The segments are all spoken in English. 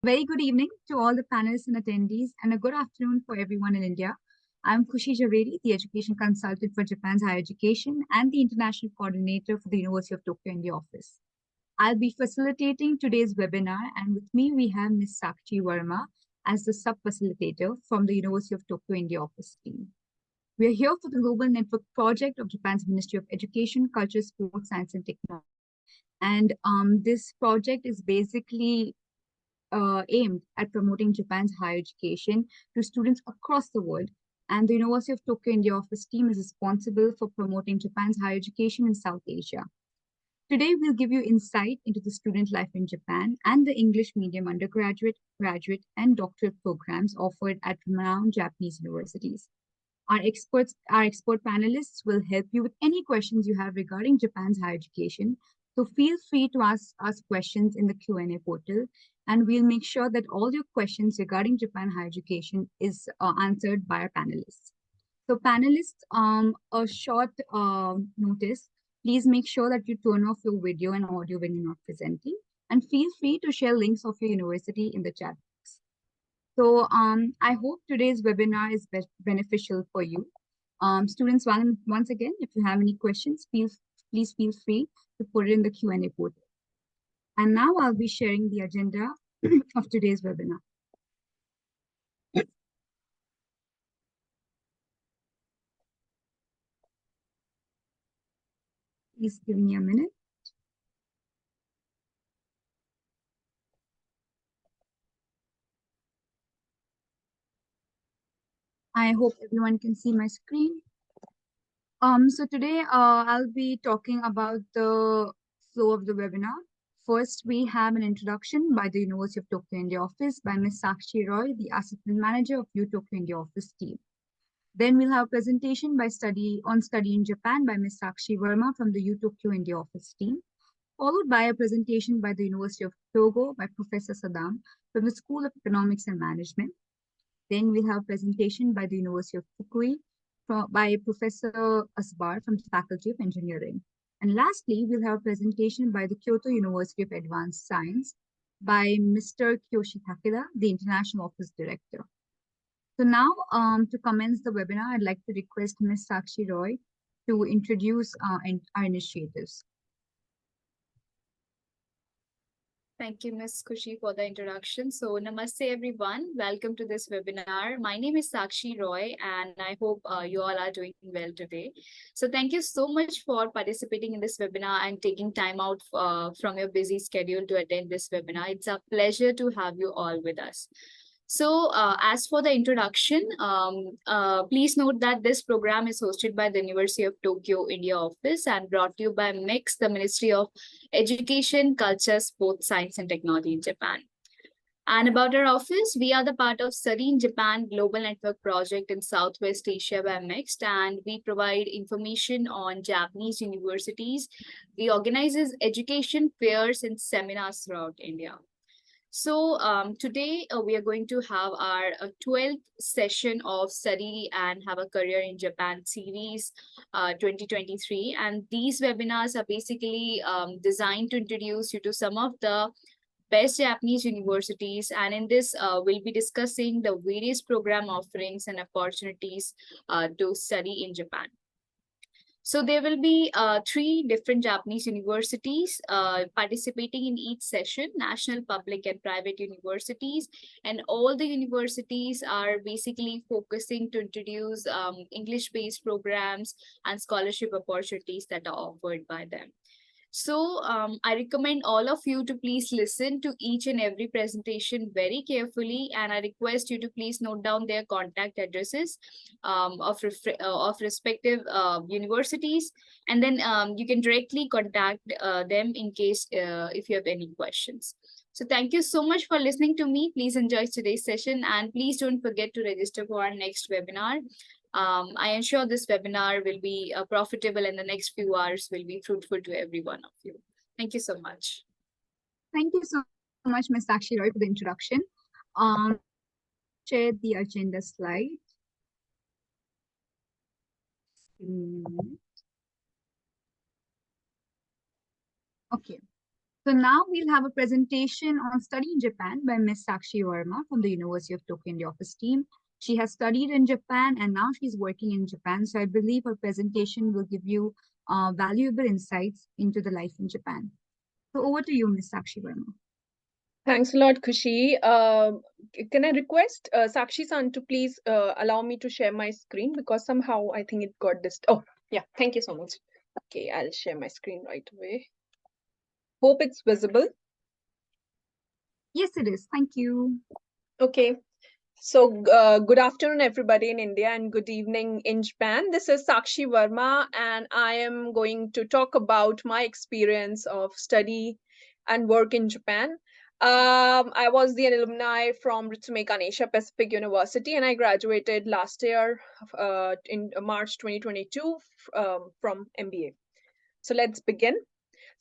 Very good evening to all the panelists and attendees, and a good afternoon for everyone in India. I'm Khushi Javeri, the Education Consultant for Japan's Higher Education and the International Coordinator for the University of Tokyo India office. I'll be facilitating today's webinar, and with me we have Ms.Sakshi Verma as the sub-facilitator from the University of Tokyo India office team. We are here for the Global Network Project of Japan's Ministry of Education, Culture, Sports, Science and Technology. And this project is basically aimed at promoting Japan's higher education to students across the world. And the University of Tokyo India office team is responsible for promoting Japan's higher education in South Asia. Today, we'll give you insight into the student life in Japan and the English medium undergraduate, graduate, and doctoral programs offered at renowned Japanese universities. Our expert panelists will help you with any questions you have regarding Japan's higher education. So feel free to ask us questions in the Q&A portal, and we'll make sure that all your questions regarding Japan higher education is answered by our panelists. So panelists, a short notice, please make sure that you turn off your video and audio when you're not presenting, and feel free to share links of your university in the chat. So I hope today's webinar is beneficial for you. Students, once again, if you have any questions, please feel free to put it in the Q&A portal. And now I'll be sharing the agenda of today's webinar. Please give me a minute. I hope everyone can see my screen. So today I'll be talking about the flow of the webinar. First, we have an introduction by the University of Tokyo India office by Ms.Sakshi Roy, the Assistant Manager of U Tokyo India office team. Then we'll have a presentation by Study in Japan by Ms.Sakshi Verma from the U Tokyo India office team, followed by a presentation by the University of Hyogo by Professor Saddam from the School of Economics and Management. Then we'll have a presentation by the University of Fukui by Professor Asbar from the Faculty of Engineering. And lastly, we'll have a presentation by the Kyoto University of Advanced Science by Mr. Kyoshi Takeda, the International Office Director. So now, to commence the webinar, I'd like to request Ms. Sakshi Roy to introduce our initiatives. Thank you, Ms. Khushi, for the introduction. So, namaste, everyone. Welcome to this webinar. My name is Sakshi Roy, and I hope you all are doing well today. So, thank you so much for participating in this webinar and taking time out from your busy schedule to attend this webinar. It's a pleasure to have you all with us. So as for the introduction, please note that this program is hosted by the University of Tokyo India office and brought to you by MIX, the Ministry of Education, Culture, Sports, Science and Technology in Japan. And about our office, we are the part of Study in Japan Global Network Project in Southwest Asia by MIX, and we provide information on Japanese universities. We organize education fairs and seminars throughout India. So today we are going to have our 12th session of Study and Have a Career in Japan series 2023. And these webinars are basically designed to introduce you to some of the best Japanese universities. And in this, we'll be discussing the various program offerings and opportunities to study in Japan. So there will be 3 different Japanese universities participating in each session, national, public, and private universities. And all the universities are basically focusing to introduce English-based programs and scholarship opportunities that are offered by them. So I recommend all of you to please listen to each and every presentation very carefully, and I request you to please note down their contact addresses of respective universities, and then you can directly contact them in case if you have any questions. So thank you so much for listening to me. Please enjoy today's session, and please don't forget to register for our next webinar. I am sure this webinar will be profitable and the next few hours will be fruitful to every one of you. Thank you so much. Thank you so much, Ms. Sakshi Roy, for the introduction. Share the agenda slide. Okay. So now we'll have a presentation on study in Japan by Ms.Sakshi Verma from the University of Tokyo in the office team. She has studied in Japan and now she's working in Japan. So I believe her presentation will give you valuable insights into the life in Japan. So over to you, Ms. Sakshi Verma. Thanks a lot, Kushi. Can I request Sakshi-san to please allow me to share my screen because somehow I think it got this. Oh, yeah. Thank you so much. Okay, I'll share my screen right away. Hope it's visible. Yes, it is. Thank you. Okay. So, good afternoon, everybody in India, and good evening in Japan. This is Sakshi Verma, and I am going to talk about my experience of study and work in Japan. I was the alumni from Ritsumeikan Asia Pacific University, and I graduated last year in March 2022 from MBA. So let's begin.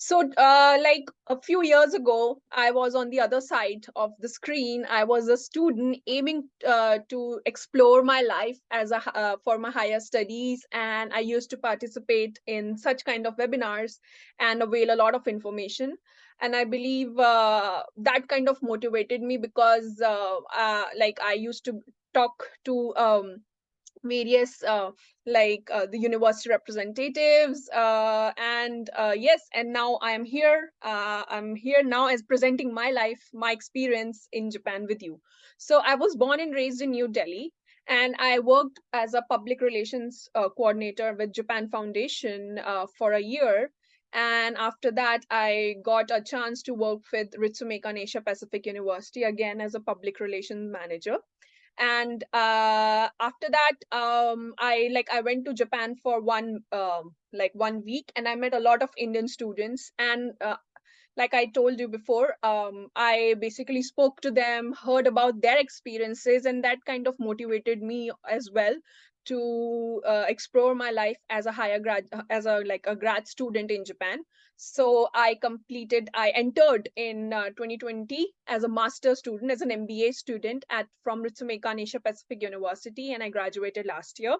So, like a few years ago, I was on the other side of the screen. I was a student aiming to explore my life as a for my higher studies, and I used to participate in such kind of webinars and avail a lot of information. And I believe that kind of motivated me because, like, I used to talk to various the university representatives and yes, and now I'm here now as presenting my life, my experience in Japan with you. So I was born and raised in New Delhi, and I worked as a public relations coordinator with Japan Foundation for a year. And after that, I got a chance to work with Ritsumeikan Asia Pacific University again as a public relations manager. And after that, I went to Japan for one week, and I met a lot of Indian students. And like I told you before, I basically spoke to them, heard about their experiences, and that kind of motivated me as well to explore my life as a a grad student in Japan. So I entered in 2020 as a master student, as an MBA student at from Ritsumeikan Asia Pacific University, and I graduated last year.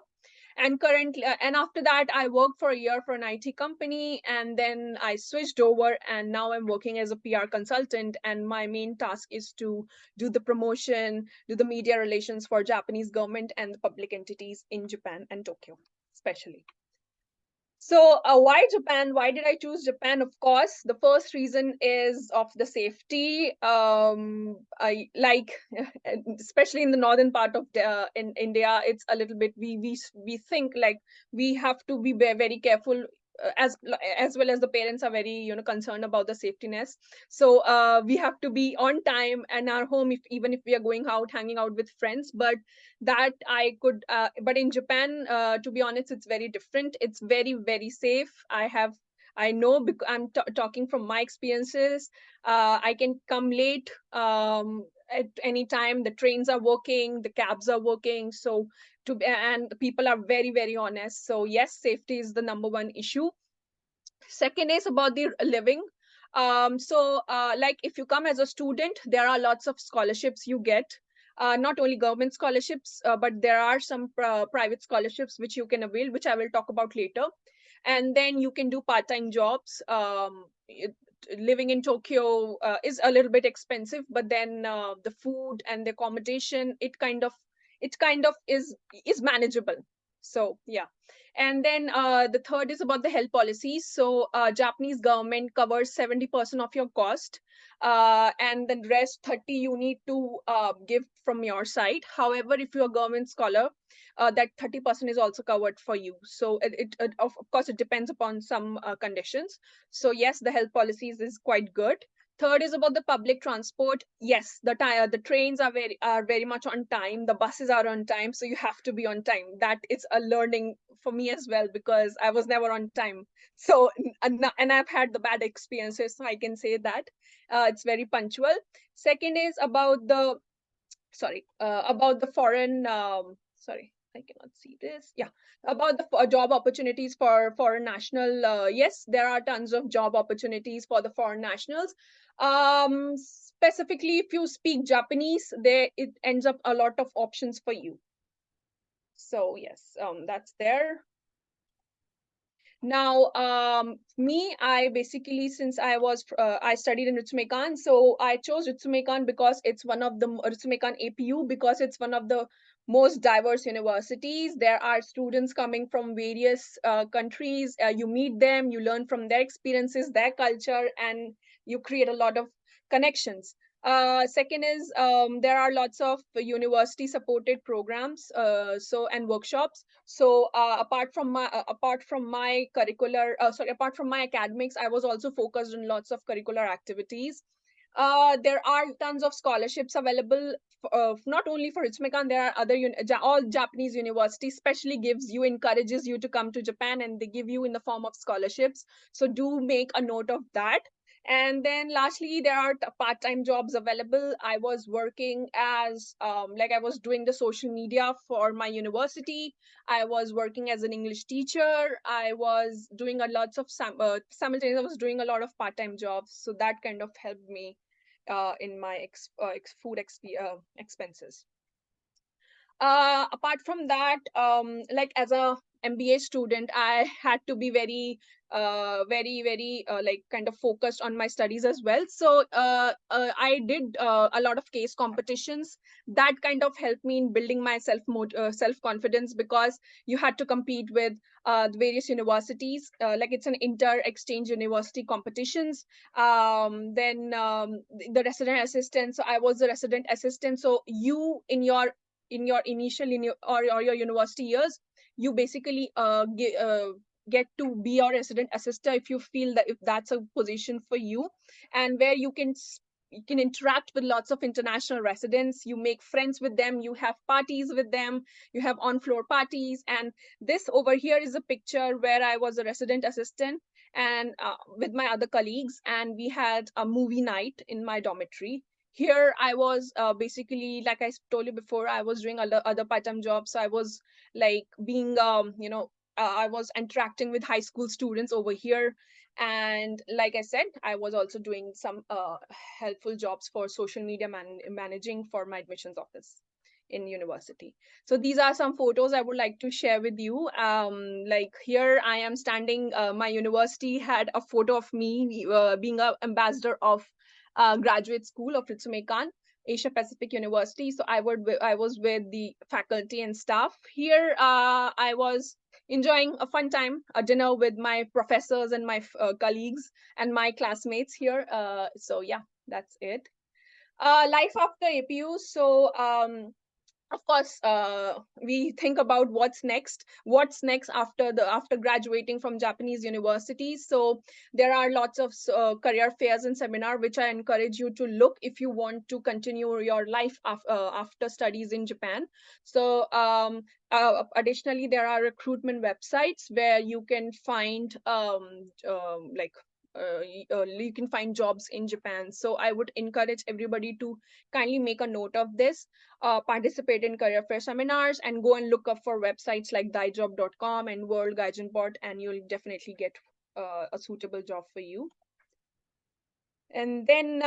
And currently, and after that, I worked for a year for an IT company, and then I switched over, and now I'm working as a PR consultant. And my main task is to do the promotion, do the media relations for Japanese government and the public entities in Japan and Tokyo, especially. So why Japan? Why did I choose Japan? Of course, the first reason is of the safety. I like, especially in the northern part of in India, it's a little bit we think like we have to be very careful. As well as the parents are very concerned about the safetyness, so we have to be on time and our home, if even if we are going out hanging out with friends. But that I could but in Japan, to be honest, it's very different. It's very, very safe. I know because I'm talking from my experiences. I can come late at any time. The trains are working, the cabs are working, so and people are very, very honest. So yes, safety is the number one issue. Second is about the living. Like if you come as a student, there are lots of scholarships you get. Not only government scholarships, but there are some private scholarships which you can avail, which I will talk about later. And then you can do part-time jobs. Living in Tokyo is a little bit expensive, but then the food and the accommodation, it kind of is manageable. So yeah. And then the third is about the health policies. So Japanese government covers 70% of your cost, and the rest 30 you need to give from your side. However, if you're a government scholar, that 30% is also covered for you. So of course it depends upon some conditions. So yes, the health policies is quite good. Third is about the public transport. Yes, the trains are very much on time. The buses are on time, so you have to be on time. That is a learning for me as well because I was never on time. So and I've had the bad experiences, so I can say that it's very punctual. Second is about the about the foreign. Sorry, I cannot see this. Yeah, about the job opportunities for foreign national. Yes, there are tons of job opportunities for the foreign nationals. Specifically, if you speak Japanese, there it ends up a lot of options for you. So yes, that's there. Now, I basically, since I studied in Ritsumeikan, so I chose Ritsumeikan because it's one of the Ritsumeikan APU because it's one of the most diverse universities. There are students coming from various countries. You meet them, you learn from their experiences, their culture, and you create a lot of connections. Second is there are lots of university supported programs and workshops. So apart from my apart from my academics, I was also focused on lots of curricular activities. There are tons of scholarships available, not only for Ritsumeikan. There are other all Japanese universities especially encourages you to come to Japan, and they give you in the form of scholarships. So do make a note of that. And then lastly, there are part-time jobs available. I was working as I was doing the social media for my university. I was working as an English teacher. I was doing a lots of simultaneously. I was doing a lot of part-time jobs, so that kind of helped me in my expenses. Apart from that, like as a MBA student, I had to be very like kind of focused on my studies as well. So I did a lot of case competitions. That kind of helped me in building my self confidence, because you had to compete with the various universities. Like it's an inter exchange university competitions. Then the resident assistant. So I was a resident assistant. So you in your initial or your university years, you basically get to be your resident assistant if you feel that if that's a position for you, and where you can interact with lots of international residents, you make friends with them, you have parties with them, you have on floor parties. And this over here is a picture where I was a resident assistant and with my other colleagues, and we had a movie night in my dormitory. Here I was basically, like I told you before, I was doing other part-time jobs. So I was like being I was interacting with high school students over here. And like I said, I was also doing some helpful jobs for social media managing for my admissions office in university. So these are some photos I would like to share with you. Like here I am standing, my university had a photo of me being an ambassador of graduate school of Ritsumeikan, Asia Pacific University. So I was with the faculty and staff. Here I was enjoying a fun time, a dinner with my professors and my colleagues and my classmates here. So yeah, that's it. Life after APU. So of course we think about what's next after graduating from Japanese universities. So there are lots of career fairs and seminar which I encourage you to look if you want to continue your life after studies in Japan. So additionally, there are recruitment websites where you can find you can find jobs in Japan. So I would encourage everybody to kindly make a note of this, participate in career fair seminars, and go and look up for websites like daijob.com and World Gaijinport, and you'll definitely get a suitable job for you. And then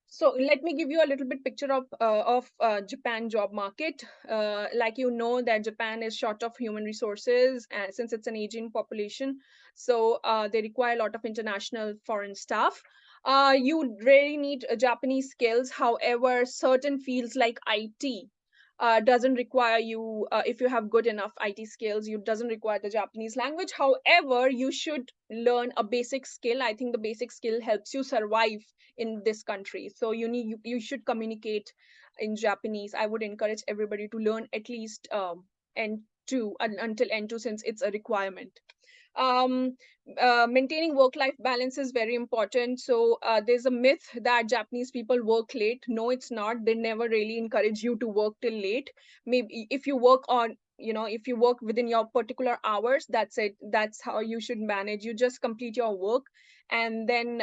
so let me give you a little bit picture of Japan job market. Like you know that Japan is short of human resources, since it's an aging population. So they require a lot of international foreign staff. You really need Japanese skills. However, certain fields like IT doesn't require you, if you have good enough IT skills, you doesn't require the Japanese language. However, you should learn a basic skill. I think the basic skill helps you survive in this country. So you should communicate in Japanese. I would encourage everybody to learn at least N2 until N2, since it's a requirement. Maintaining work-life balance is very important. So there's a myth that Japanese people work late. No, it's not. They never really encourage you to work till late. Maybe if you work if you work within your particular hours, that's it. That's how you should manage. You just complete your work, and then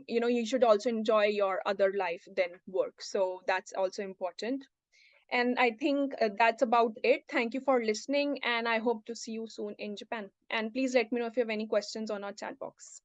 you should also enjoy your other life than work. So that's also important. And I think that's about it. Thank you for listening, and I hope to see you soon in Japan. And please let me know if you have any questions on our chat box.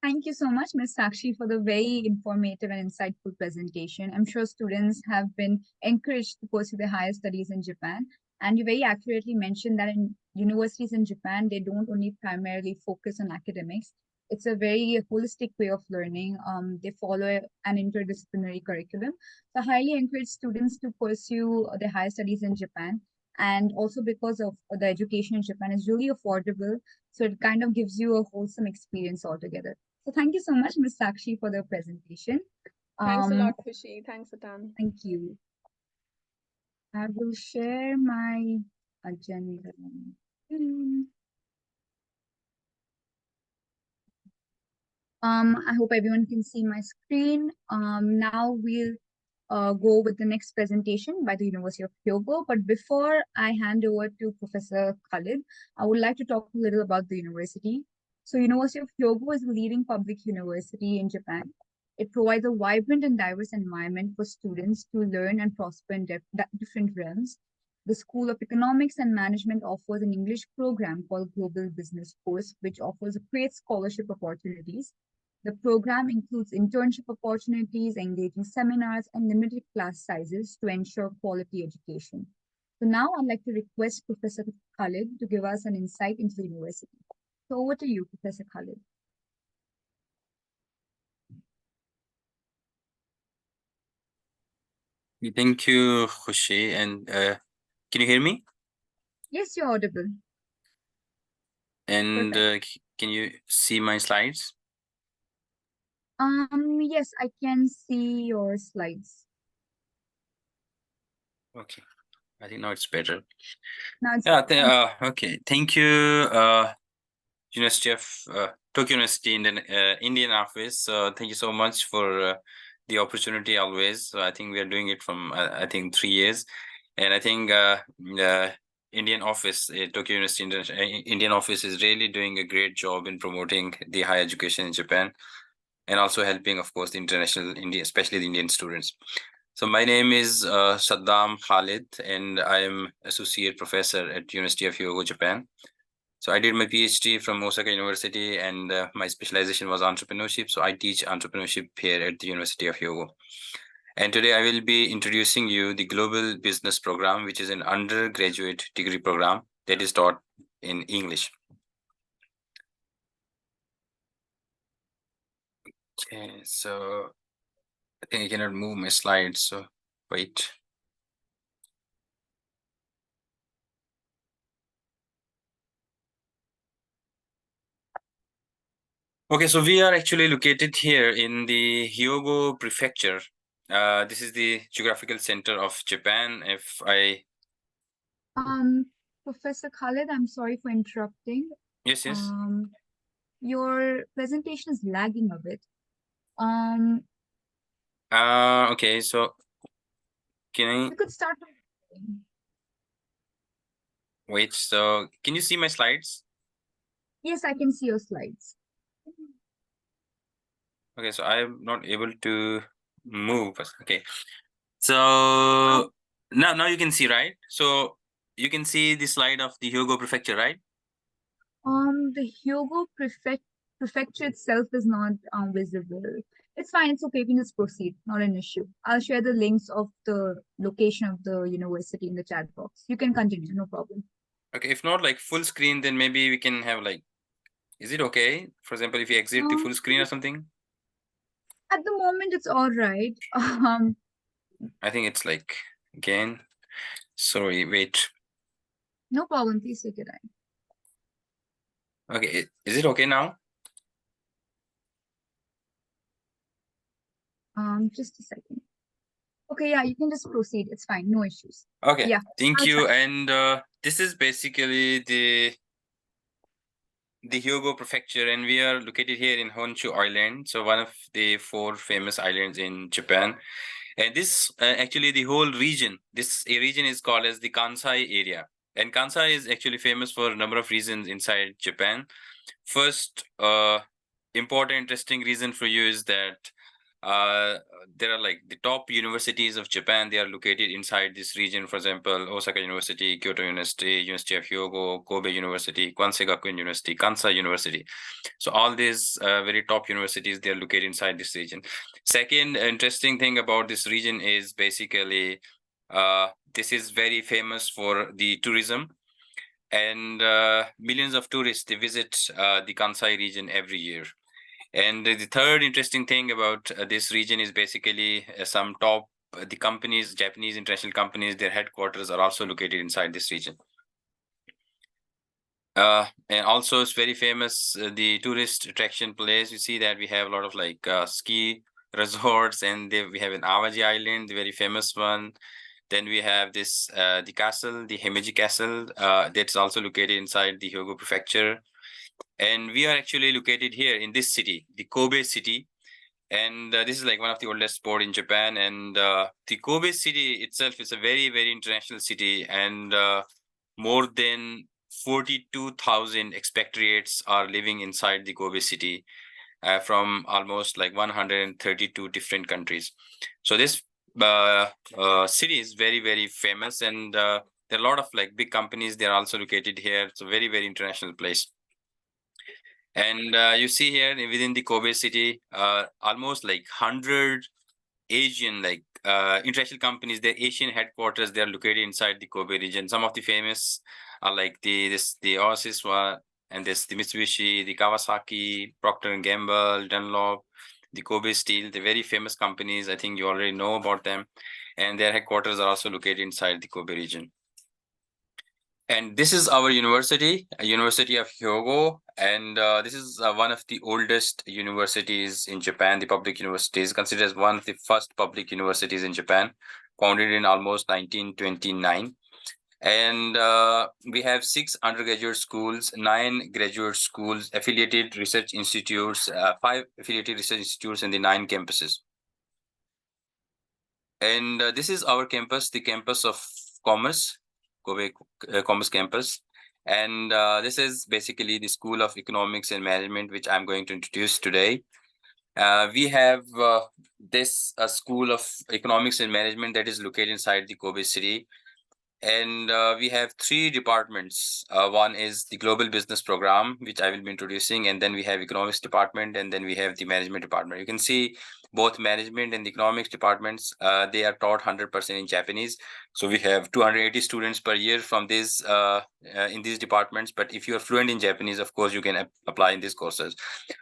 Thank you so much, Ms. Sakshi, for the very informative and insightful presentation. I'm sure students have been encouraged to pursue their higher studies in Japan. And you very accurately mentioned that in universities in Japan, they don't only primarily focus on academics. It's a very holistic way of learning. They follow an interdisciplinary curriculum. So I highly encourage students to pursue their higher studies in Japan. And also because of the education in Japan is really affordable. So it kind of gives you a wholesome experience altogether. So thank you so much, Ms. Sakshi, for the presentation. Thanks a lot, Khushi. Thanks a ton. Thank you. I will share my agenda. I hope everyone can see my screen. Now we'll go with the next presentation by the University of Hyogo. But before I hand over to Professor Khalid, I would like to talk a little about the university. So University of Hyogo is a leading public university in Japan. It provides a vibrant and diverse environment for students to learn and prosper in different realms. The School of Economics and Management offers an English program called Global Business Course, which offers great scholarship opportunities. The program includes internship opportunities, engaging seminars, and limited class sizes to ensure quality education. So now I'd like to request Professor Khalid to give us an insight into the university. So over to you, Professor Khalid. Thank you, Khushi. And can you hear me? Yes, you're audible. And can you see my slides? Yes, I can see your slides. Okay, I think now it's better. Now it's Okay. Thank you, University of Tokyo University in the Indian office. Thank you so much for the opportunity always. So I think we are doing it from I think 3 years, and I think the Indian office, Tokyo University Indian office, is really doing a great job in promoting the higher education in Japan, and also helping, of course, the international India, especially the Indian students. So my name is Saddam Khalid, and I am associate professor at University of Hyogo, Japan. So I did my PhD from Osaka University, and my specialization was entrepreneurship. So I teach entrepreneurship here at the University of Hyogo. And today I will be introducing you the Global Business Program, which is an undergraduate degree program that is taught in English. Okay, so I think I cannot move my slides, so wait. Okay, so we are actually located here in the Hyogo Prefecture. This is the geographical center of Japan. If I Professor Khalid, I'm sorry for interrupting. yes. Your presentation is lagging a bit. Okay, so can I You could start. wait? So can you see my slides? Yes, I can see your slides. Okay, so I'm not able to move. Okay, so now you can see, right? So you can see the slide of the Hyogo Prefecture, right? The Hyogo prefecture itself is not visible. It's fine. It's okay. We can just proceed. Not an issue. I'll share the links of the location of the university in the chat box. You can continue. No problem. Okay, if not like full screen, then maybe we can have like, is it okay? For example, if you exit the full screen or something? At the moment, it's all right. I think it's like, again, sorry, wait. No problem. Please take your time. Okay, is it okay now? Just a second. Okay, yeah, you can just proceed. It's fine. No issues. Okay, Yeah. thank you. And this is basically the Hyogo Prefecture, and we are located here in Honshu Island, so one of the 4 famous islands in Japan. And this actually the whole region, this region is called as the Kansai area. And Kansai is actually famous for a number of reasons inside Japan. First, important, interesting reason for you is that there are like the top universities of Japan. They are located inside this region. For example, Osaka University, Kyoto University, University of Hyogo, Kobe University, Kwansei Gakuin University, Kansai University. So all these very top universities, they are located inside this region. Second interesting thing about this region is basically This is very famous for the tourism, and millions of tourists, they visit the Kansai region every year. And the third interesting thing about this region is basically some top the companies, Japanese international companies, their headquarters are also located inside this region. And also it's very famous, the tourist attraction place. You see that we have a lot of like ski resorts, and we have an Awaji Island, the very famous one. Then we have this the castle, the Himeji Castle, that's also located inside the Hyogo prefecture. And we are actually located here in this city, the Kobe city. And this is like one of the oldest port in Japan. And the Kobe city itself is a very, very international city. And more than 42,000 expatriates are living inside the Kobe city from almost like 132 different countries. So this city is very, very famous. And there are a lot of like big companies. They're also located here. It's a very, very international place. And you see here within the Kobe city, almost like 100 Asian like international companies, their Asian headquarters, they are located inside the Kobe region. Some of the famous are like the Oasis one, and this the Mitsubishi, the Kawasaki, Procter and Gamble, Dunlop, the Kobe Steel, the very famous companies. I think you already know about them, and their headquarters are also located inside the Kobe region. And this is our university, University of Hyogo, and this is one of the oldest universities in Japan. The public university is considered as one of the first public universities in Japan, founded in almost 1929. And we have 6 undergraduate schools, 9 graduate schools, affiliated research institutes, 5 affiliated research institutes, and the 9 campuses. And this is our campus, the campus of Commerce, Kobe Commerce Campus. And this is basically the School of Economics and Management, which I'm going to introduce today. We have this School of Economics and Management that is located inside the Kobe city. And we have 3 departments. One is the Global Business Program, which I will be introducing. And then we have Economics Department, and then we have the Management Department. You can see both Management and the Economics departments, they are taught 100% in Japanese. So we have 280 students per year from these in these departments. But if you are fluent in Japanese, of course, you can apply in these courses.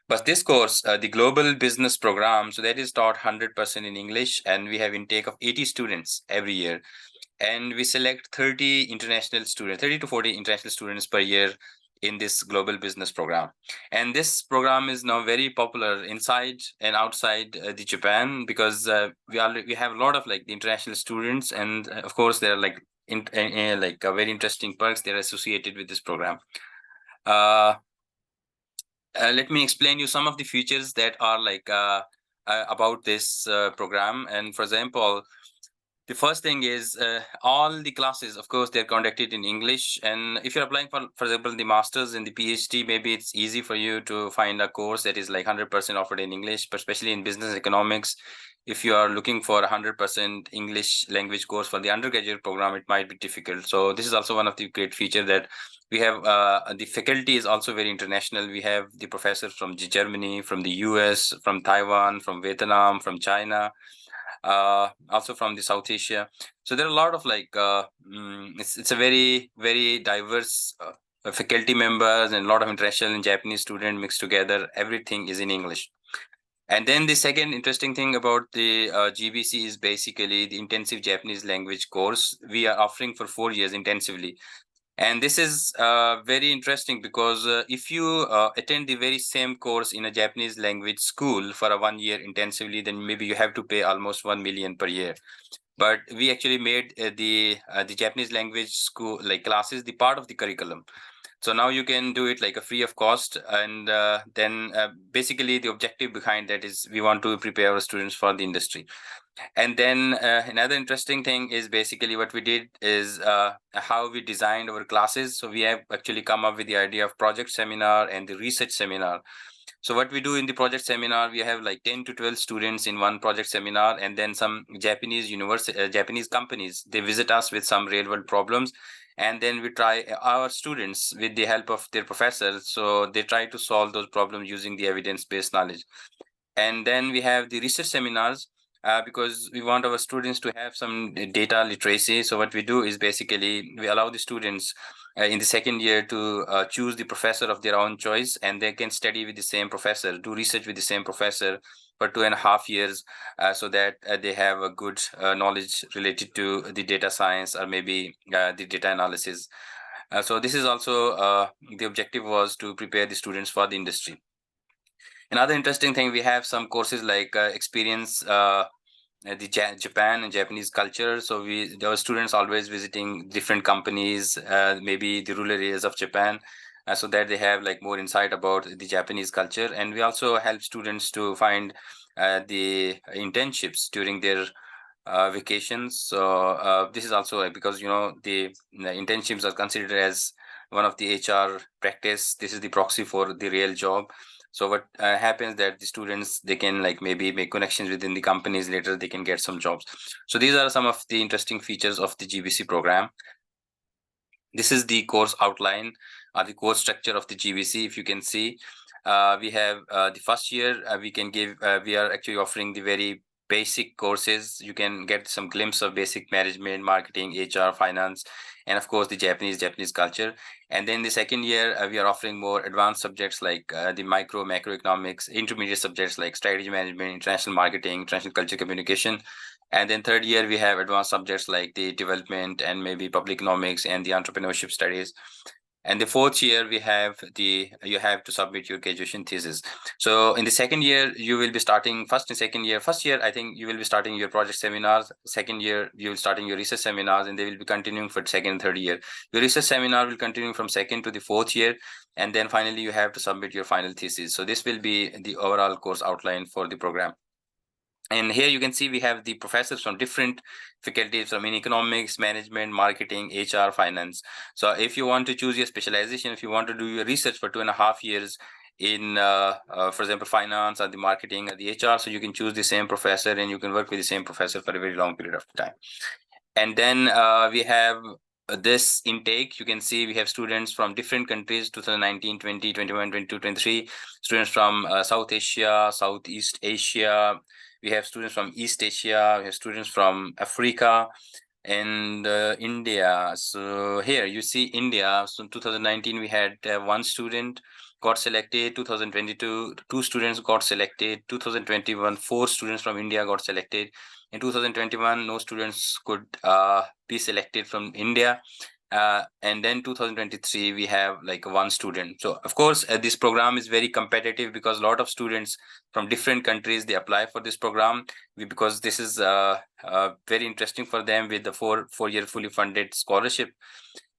But this course, the Global Business Program, so that is taught 100% in English, and we have intake of 80 students every year. And we select 30 international students, 30 to 40 international students per year in this Global Business Program. And this program is now very popular inside and outside the Japan, because we have a lot of like the international students, and of course there are like very interesting perks that are associated with this program. Let me explain you some of the features that are like about this program. And for example, the first thing is all the classes, of course, they're conducted in English. And if you're applying for example, the master's and the PhD, maybe it's easy for you to find a course that is like 100% offered in English, but especially in business economics, if you are looking for a 100% English language course for the undergraduate program, it might be difficult. So this is also one of the great features that we have. The faculty is also very international. We have the professors from Germany, from the US, from Taiwan, from Vietnam, from China, also from the South Asia. So there are a lot of like it's a very, very diverse faculty members, and a lot of international and Japanese students mixed together. Everything is in English. And then the second interesting thing about the GBC is basically the intensive Japanese language course we are offering for 4 years intensively. And this is very interesting because if you attend the very same course in a Japanese language school for a 1 year intensively, then maybe you have to pay almost 1 million per year. But we actually made the Japanese language school like classes the part of the curriculum. So now you can do it like a free of cost. And then basically the objective behind that is we want to prepare our students for the industry. And then another interesting thing is basically what we did is how we designed our classes. So we have actually come up with the idea of project seminar and the research seminar. So what we do in the project seminar, we have like 10 to 12 students in one project seminar, and then some Japanese Japanese companies, they visit us with some real world problems. And then we try our students with the help of their professors. So they try to solve those problems using the evidence-based knowledge. And then we have the research seminars, because we want our students to have some data literacy. So what we do is basically we allow the students in the second year to choose the professor of their own choice, and they can study with the same professor, do research with the same professor for 2.5 years, so that they have a good knowledge related to the data science or maybe the data analysis. So this is also the objective was to prepare the students for the industry. Another interesting thing, we have some courses like experience the Japan and Japanese culture. So there are students always visiting different companies, maybe the rural areas of Japan, so that they have like more insight about the Japanese culture. And we also help students to find the internships during their vacations. So this is also because the internships are considered as one of the HR practice. This is the proxy for the real job. So what happens that the students, they can like maybe make connections within the companies, later they can get some jobs. So these are some of the interesting features of the GBC program. This is the course outline or the course structure of the GBC. If you can see, we have the first year we are actually offering the very basic courses. You can get some glimpse of basic management, marketing, HR, finance, and of course the Japanese culture. And then the second year we are offering more advanced subjects like the macroeconomics, intermediate subjects like strategy management, international marketing, international culture communication. And then third year we have advanced subjects like the development and maybe public economics and the entrepreneurship studies. And the fourth year we have you have to submit your graduation thesis. So in the second year you will be starting first year I think you will be starting your project seminars. Second year you will starting your research seminars, and they will be continuing for second and third year. Your research seminar will continue from second to the fourth year, and then finally you have to submit your final thesis. So this will be the overall course outline for the program. And here you can see we have the professors from different faculties, from in economics, management, marketing, HR, finance. So if you want to choose your specialization, if you want to do your research for 2.5 years in, for example, finance or the marketing or the HR, so you can choose the same professor and you can work with the same professor for a very long period of time. And then we have this intake. You can see we have students from different countries: 2019, 20, 21, 22, 23. Students from South Asia, Southeast Asia. We have students from East Asia. We have students from Africa and India. So here you see India. So in 2019 we had one student got selected. 2022 2 students got selected. 2021 4 students from India got selected. In 2021 no students could be selected from India. And then 2023 we have like one student. So of course this program is very competitive because a lot of students from different countries, they apply for this program because this is very interesting for them with the four-year fully funded scholarship.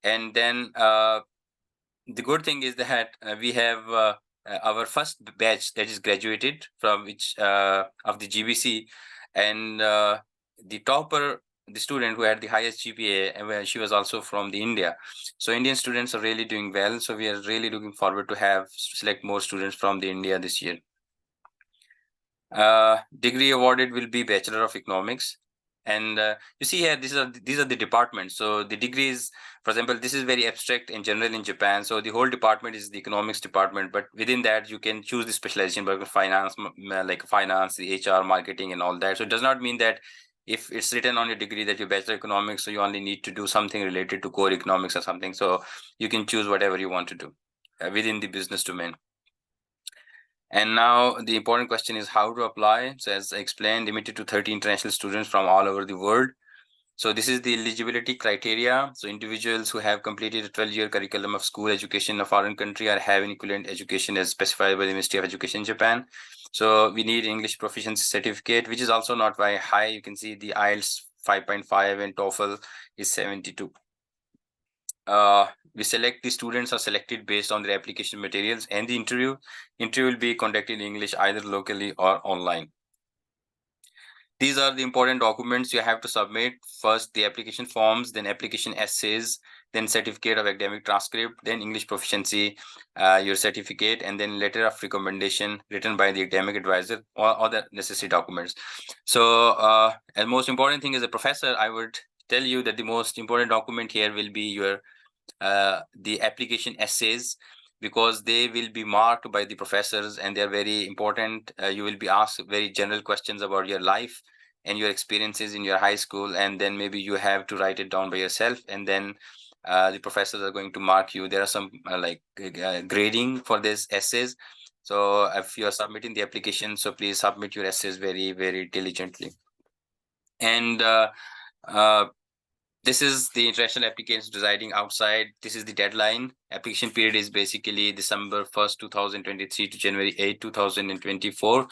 And then the good thing is that we have our first batch that is graduated from which of the GBC, and the topper, the student who had the highest GPA, and she was also from the India. So Indian students are really doing well. So we are really looking forward to select more students from the India this year. Degree awarded will be Bachelor of Economics. And you see here, these are the departments. So the degrees, for example, this is very abstract and general in Japan. So the whole department is the economics department, but within that you can choose the specialization, like finance, the HR, marketing, and all that. So it does not mean that if it's written on your degree that you're Bachelor of Economics, so you only need to do something related to core economics or something. So you can choose whatever you want to do within the business domain. And now the important question is how to apply. So as I explained, limited to 30 international students from all over the world. So this is the eligibility criteria. So individuals who have completed a 12-year curriculum of school education in a foreign country or have an equivalent education as specified by the Ministry of Education Japan. So we need English proficiency certificate, which is also not very high. You can see the IELTS 5.5 and TOEFL is 72. We select the students are selected based on their application materials, and the interview will be conducted in English either locally or online. These are the important documents you have to submit. First, the application forms, then application essays, then certificate of academic transcript, then English proficiency, your certificate, and then letter of recommendation written by the academic advisor, or other necessary documents. So and most important thing as a professor, I would tell you that the most important document here will be your the application essays, because they will be marked by the professors and they're very important. You will be asked very general questions about your life, and your experiences in your high school, and then maybe you have to write it down by yourself, and then the professors are going to mark you. There are some grading for these essays. So if you are submitting the application, so please submit your essays very, very diligently. And this is the international applicants residing outside. This is the deadline. Application period is basically December 1st, 2023 to January 8, 2024.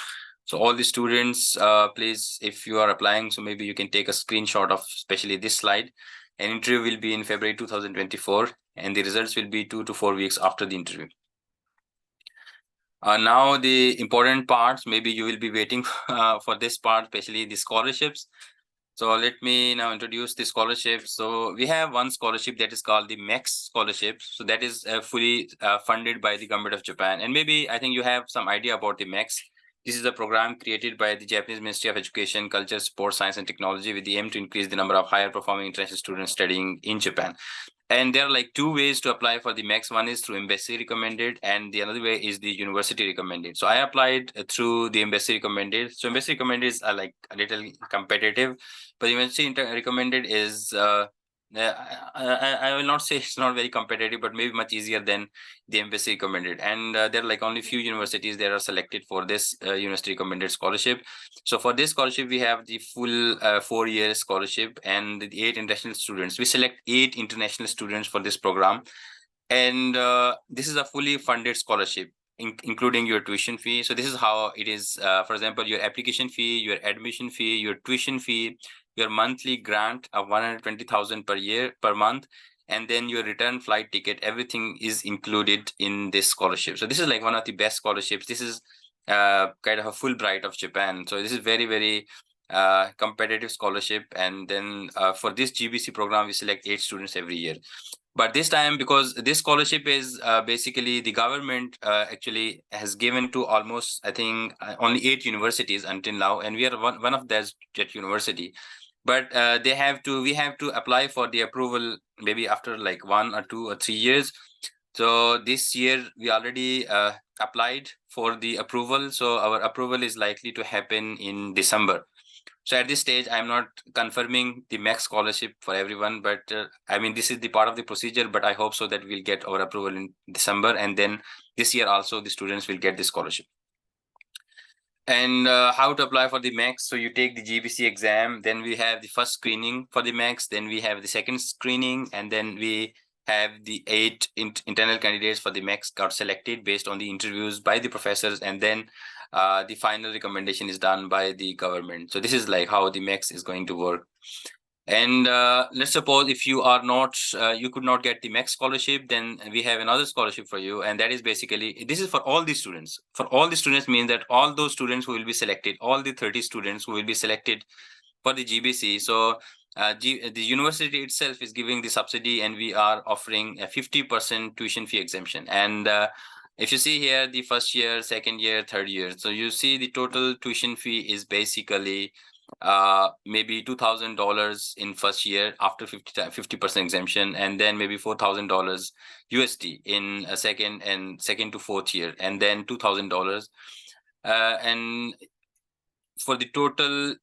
So all the students, please, if you are applying, so maybe you can take a screenshot of especially this slide. An interview will be in February 2024, and the results will be 2 to 4 weeks after the interview. Now the important parts, maybe you will be waiting for this part, especially the scholarships. So let me now introduce the scholarship. So we have one scholarship that is called the MEX scholarship. So that is fully funded by the government of Japan. And maybe I think you have some idea about the MEX. This is a program created by the Japanese Ministry of Education, Culture, Sport, Science and Technology with the aim to increase the number of higher performing international students studying in Japan. And there are like two ways to apply for the MEX. One is through embassy recommended, and the other way is the university recommended. So I applied through the embassy recommended. So embassy recommended is like a little competitive, but university recommended is I will not say it's not very competitive, but maybe much easier than the embassy recommended. And there are like only few universities that are selected for this university recommended scholarship. So for this scholarship, we have the full 4-year scholarship and the 8 international students. We select 8 international students for this program. And this is a fully funded scholarship, including your tuition fee. So this is how it is. For example, your application fee, your admission fee, your tuition fee, your monthly grant of 120,000 per month, and then your return flight ticket, everything is included in this scholarship. So this is like one of the best scholarships. This is kind of a Fulbright of Japan. So this is very, very competitive scholarship. And then for this GBC program, we select 8 students every year. But this time, because this scholarship is basically the government actually has given to almost, I think, only 8 universities until now, and we are one of that university. But we have to apply for the approval maybe after like 1 or 2 or 3 years. So this year we already applied for the approval. So our approval is likely to happen in December. So at this stage, I'm not confirming the max scholarship for everyone, but I mean, this is the part of the procedure, but I hope so that we'll get our approval in December. And then this year also the students will get the scholarship. And how to apply for the max. So you take the GBC exam, then we have the first screening for the max, then we have the second screening, and then we have the 8 internal candidates for the max got selected based on the interviews by the professors, and then the final recommendation is done by the government. So this is like how the max is going to work. And let's suppose if you are not, you could not get the max scholarship, then we have another scholarship for you. And that is basically, this is for all the students. For all the students means that all those students who will be selected, all the 30 students who will be selected for the GBC. So the university itself is giving the subsidy, and we are offering a 50% tuition fee exemption. And if you see here, the first year, second year, third year, so you see the total tuition fee is basically maybe $2,000 in first year after 50% exemption, and then maybe $4,000 USD in a second to fourth year, and then $2,000. And for the total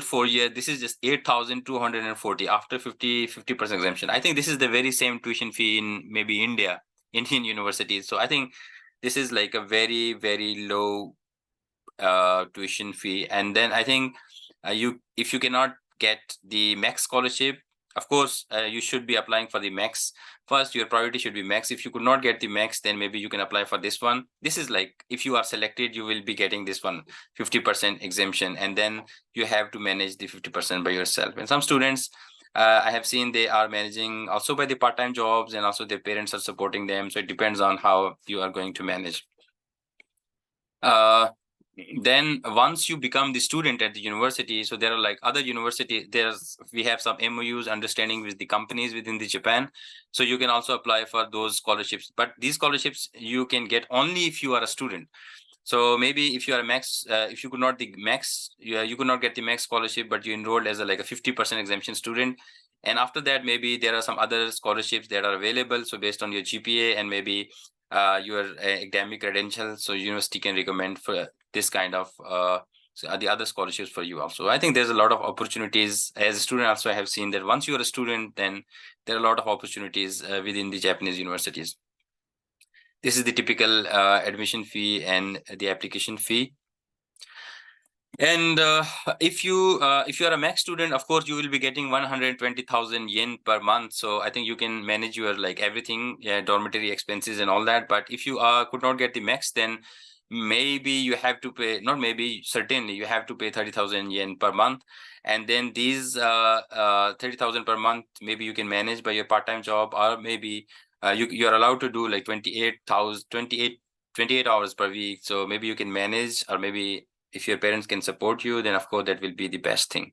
4 year, this is just 8,240 after 50% exemption. I think this is the very same tuition fee in maybe Indian universities. So I think this is like a very, very low tuition fee. And then I think if you cannot get the max scholarship, of course you should be applying for the max first. Your priority should be max. If you could not get the max, then maybe you can apply for this one. This is like, if you are selected, you will be getting this one 50% exemption, and then you have to manage the 50% by yourself. And some students I have seen, they are managing also by the part-time jobs, and also their parents are supporting them. So it depends on how you are going to manage. Then once you become the student at the university, so there are like other universities, we have some MOUs, understanding with the companies within the Japan. So you can also apply for those scholarships, but these scholarships you can get only if you are a student. So maybe if you are a max, if you could not the max, you could not get the max scholarship, but you enrolled as like a 50% exemption student. And after that, maybe there are some other scholarships that are available. So based on your GPA and maybe your academic credentials, so university can recommend for this kind of the other scholarships for you also. I think there's a lot of opportunities. As a student also, I have seen that once you're a student, then there are a lot of opportunities within the Japanese universities. This is the typical admission fee and the application fee. And if you are a max student, of course you will be getting 120,000 yen per month. So I think you can manage your like everything, dormitory expenses and all that. But if you could not get the max, then maybe you have to pay, not maybe, certainly you have to pay 30,000 yen per month. And then these 30,000 per month, maybe you can manage by your part-time job, or maybe you're allowed to do like 28 hours per week. So maybe you can manage, or maybe if your parents can support you, then of course that will be the best thing.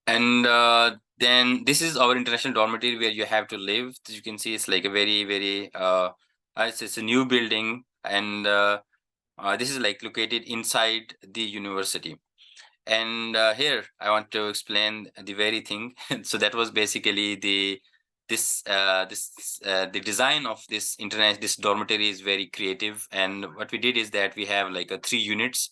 And then this is our international dormitory where you have to live. As you can see, it's like a very it's a new building, and this is like located inside the university. And here I want to explain the very thing. So that was basically the design of this dormitory is very creative. And what we did is that we have like 3 units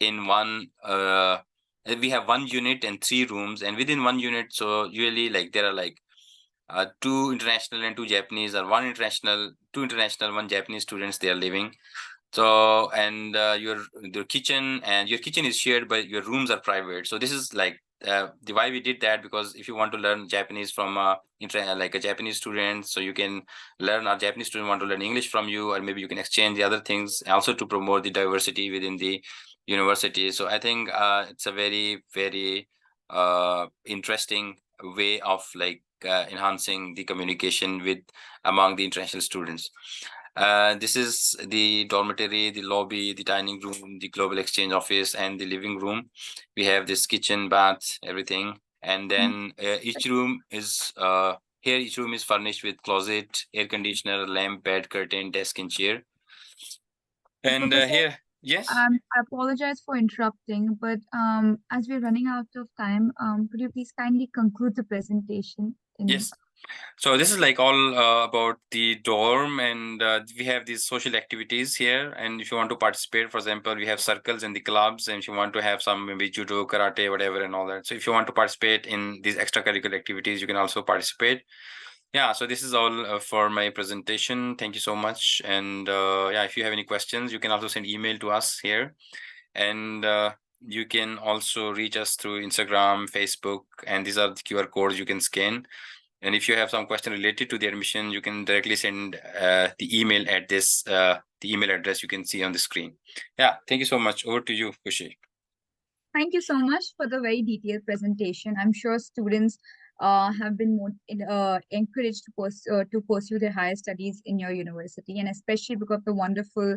in one. We have 1 unit and 3 rooms, and within 1 unit, so usually like there are like 2 international and 2 Japanese, or 1 international, 2 international, 1 Japanese students they are living. So, and your kitchen is shared, but your rooms are private. So this is like the why we did that, because if you want to learn Japanese from like a Japanese student, so you can learn, our Japanese student want to learn English from you, or maybe you can exchange the other things, also to promote the diversity within the university. So I think it's a very interesting way of like enhancing the communication with among the international students. This is the dormitory, the lobby, the dining room, the global exchange office, and the living room. We have this kitchen, bath, everything. And then each room is each room is furnished with closet, air conditioner, lamp, bed, curtain, desk, and chair. And Professor, here, yes. I apologize for interrupting, but as we're running out of time, could you please kindly conclude the presentation? Yes. So this is like all about the dorm, and we have these social activities here. And if you want to participate, for example, we have circles and the clubs, and if you want to have some maybe judo, karate, whatever, and all that. So if you want to participate in these extracurricular activities, you can also participate. Yeah, so this is all for my presentation. Thank you so much. And yeah, if you have any questions, you can also send email to us here. And you can also reach us through Instagram, Facebook, and these are the QR codes you can scan. And if you have some question related to the admission, you can directly send the email at this the email address you can see on the screen. Yeah, thank you so much. Over to you, Kushi. Thank you so much for the very detailed presentation. I'm sure students have been more encouraged to pursue their higher studies in your university, and especially because of the wonderful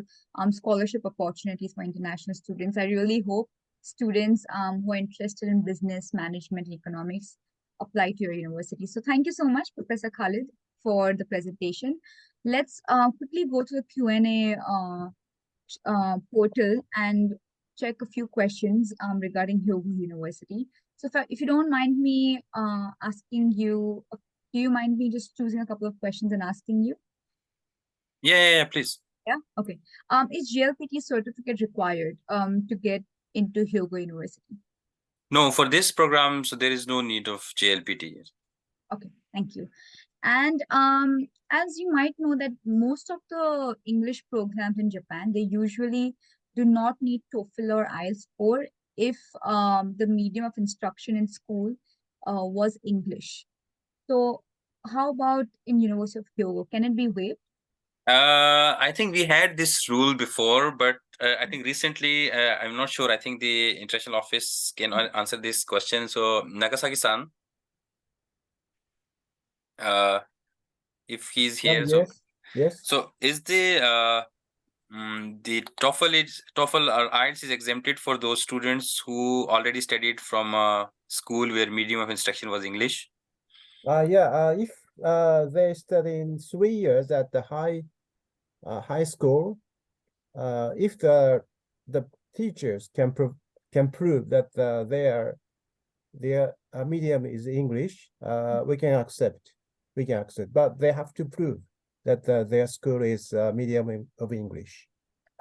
scholarship opportunities for international students. I really hope students who are interested in business, management, and economics apply to your university. So thank you so much, Professor Khalid, for the presentation. Let's quickly go to the Q&A portal and check a few questions regarding Hyogo University. So if you don't mind me asking you, do you mind me just choosing a couple of questions and asking you? Yeah, please. Yeah, okay. Is GLPT certificate required to get into Hyogo University? No, for this program, so there is no need of JLPT. Okay, thank you. And as you might know that most of the English programs in Japan, they usually do not need TOEFL or IELTS score if the medium of instruction in school was English. So how about in University of Hyogo? Can it be waived? I think we had this rule before, but I think recently, I'm not sure. I think the international office can answer this question. So Nagasaki-san, if he's here, yes. So is the TOEFL or IELTS is exempted for those students who already studied from a school where medium of instruction was English? If they study in 3 years at the high school, if the teachers can prove that their medium is English, we can accept. But they have to prove that their school is medium of English.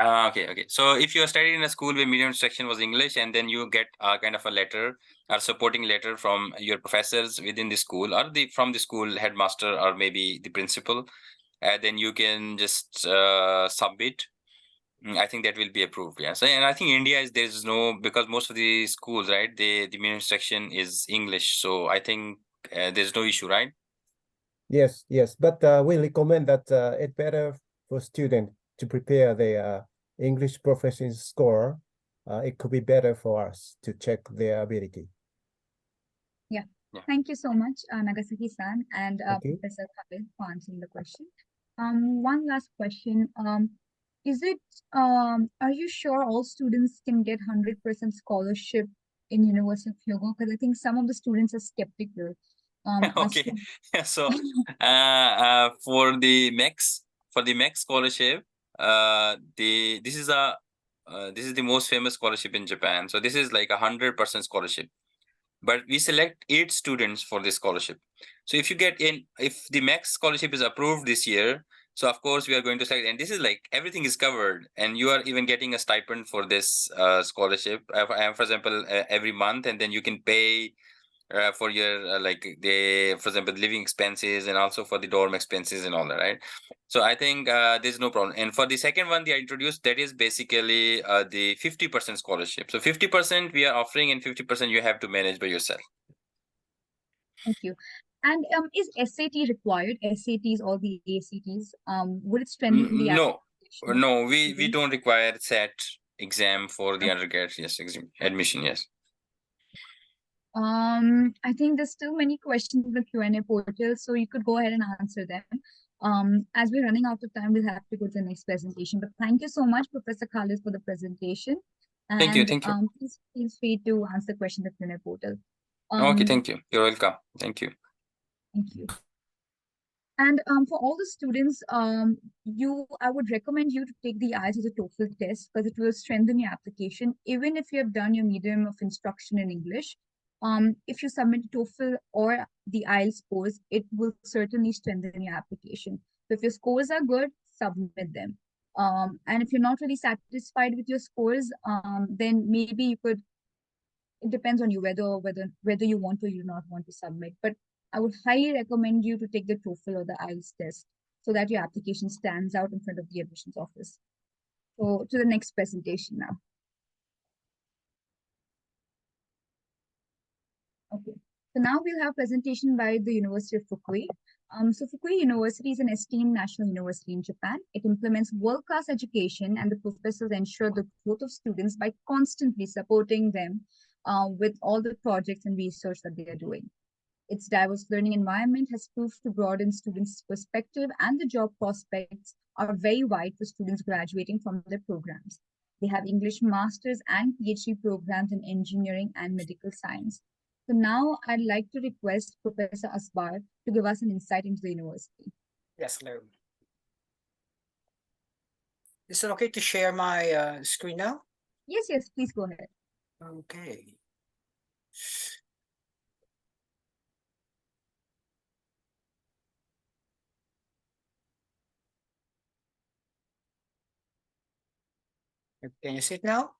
Okay. So if you are studying in a school where medium instruction was English, and then you get kind of a letter or supporting letter from your professors within the school, or from the school headmaster, or maybe the principal, then you can just submit. I think that will be approved. Yeah. So, and I think India there's no, because most of the schools, right, the medium instruction is English. So I think there's no issue, right? Yes, but we recommend that it's better for students to prepare their English proficiency score. It could be better for us to check their ability. Yeah. Yeah. Thank you so much, Nagasaki-san and Thank you. Professor Kapil for answering the question. One last question. Are you sure all students can get 100% scholarship in University of Hyogo? Because I think some of the students are skeptical. As Okay. to So for the MEX scholarship, this is the most famous scholarship in Japan. So this is like 100% scholarship. But we select 8 students for this scholarship. So if the MEX scholarship is approved this year, so of course we are going to select, and this is like everything is covered, and you are even getting a stipend for this scholarship. For example, every month, and then you can pay for your for example, living expenses, and also for the dorm expenses and all that, right? So I think there's no problem. And for the second one they introduced, that is basically the 50% scholarship. So 50% we are offering, and 50% you have to manage by yourself. Thank you. And is SAT required? SATs or the ACTs? Would it strengthen the No, application? no, we don't require SAT exam for the Okay. undergrad. Yes, admission. Yes. I think there's still many questions in the Q&A portal, so you could go ahead and answer them. As we're running out of time, we'll have to go to the next presentation. But thank you so much, Professor Khalid, for the presentation. Thank you. And Thank you. please feel free to answer questions in the Q&A portal. Okay. Thank you. You're welcome. Thank you. Thank you. And for all the students, I would recommend you to take the IELTS or the TOEFL test, because it will strengthen your application. Even if you have done your medium of instruction in English, if you submit TOEFL or the IELTS scores, it will certainly strengthen your application. So if your scores are good, submit them. And if you're not really satisfied with your scores, then maybe you could. It depends on you whether you want or you not want to submit. But I would highly recommend you to take the TOEFL or the IELTS test so that your application stands out in front of the admissions office. So to the next presentation now. Okay. So now we'll have a presentation by the University of Fukui. So Fukui University is an esteemed national university in Japan. It implements world-class education, and the professors ensure the growth of students by constantly supporting them with all the projects and research that they are doing. Its diverse learning environment has proved to broaden students' perspective, and the job prospects are very wide for students graduating from their programs. They have English masters and PhD programs in engineering and medical science. So now I'd like to request Professor Asbar to give us an insight into the university. Yes, hello. Is it okay to share my screen now? Yes, please go ahead. Okay. Can you see it now?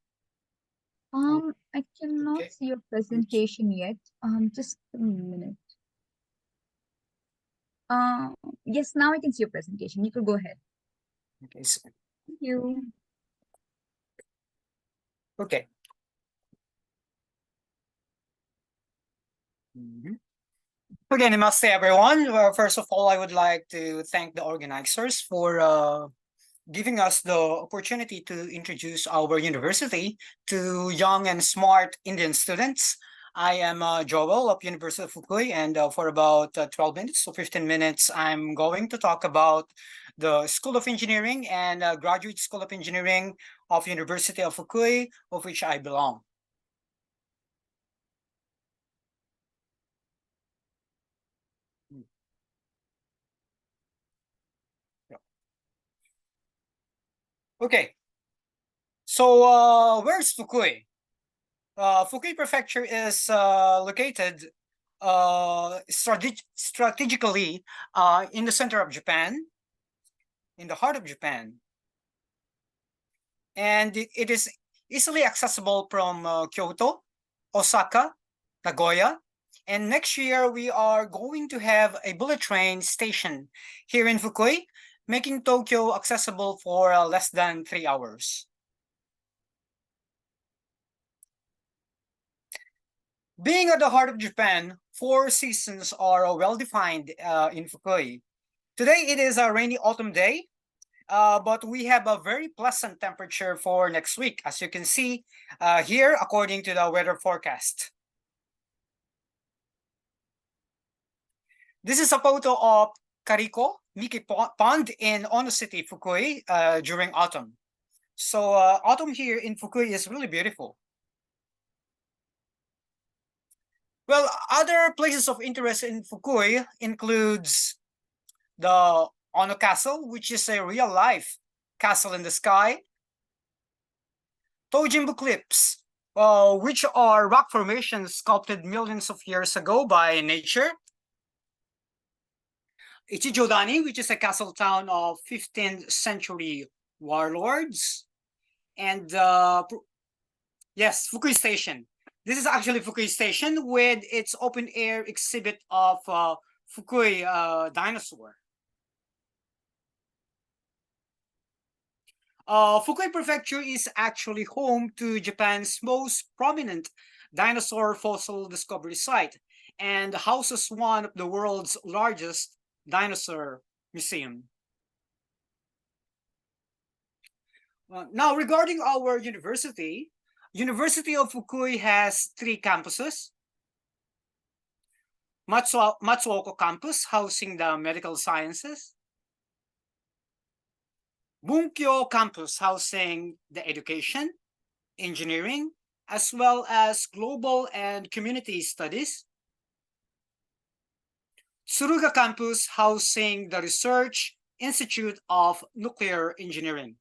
I cannot see your presentation yet. Just a minute. Yes, now I can see your presentation. You could go ahead. Okay. So, Thank you. okay. Okay, namaste everyone. Well, first of all, I would like to thank the organizers for giving us the opportunity to introduce our university to young and smart Indian students. I am Joel of University of Fukui, and for about 12 minutes, so 15 minutes, I'm going to talk about the School of Engineering and Graduate School of Engineering of University of Fukui, of which I belong. Okay, so where's Fukui? Fukui Prefecture is located strategically in the center of Japan, in the heart of Japan. and it is easily accessible from Kyoto, Osaka, Nagoya. And next year, we are going to have a bullet train station here in Fukui, making Tokyo accessible for less than 3 hours. Being at the heart of Japan, 4 seasons are well-defined in Fukui. Today, it is a rainy autumn day, but we have a very pleasant temperature for next week, as you can see here, according to the weather forecast. This is a photo of Kariko Miki Pond in Ono City, Fukui, during autumn. So autumn here in Fukui is really beautiful. Well, other places of interest in Fukui includes the Ono Castle, which is a real-life castle in the sky. Tojimbu Cliffs, which are rock formations sculpted millions of years ago by nature. Ichijodani, which is a castle town of 15th century warlords. And yes, Fukui Station. This is actually Fukui Station with its open air exhibit of Fukui dinosaur. Fukui Prefecture is actually home to Japan's most prominent dinosaur fossil discovery site and houses one of the world's largest dinosaur museum. Now, regarding our university, University of Fukui has 3 campuses. Matsuoka campus, housing the medical sciences. Bunkyo campus, housing the education, engineering, as well as global and community studies. Suruga campus, housing the Research Institute of Nuclear Engineering.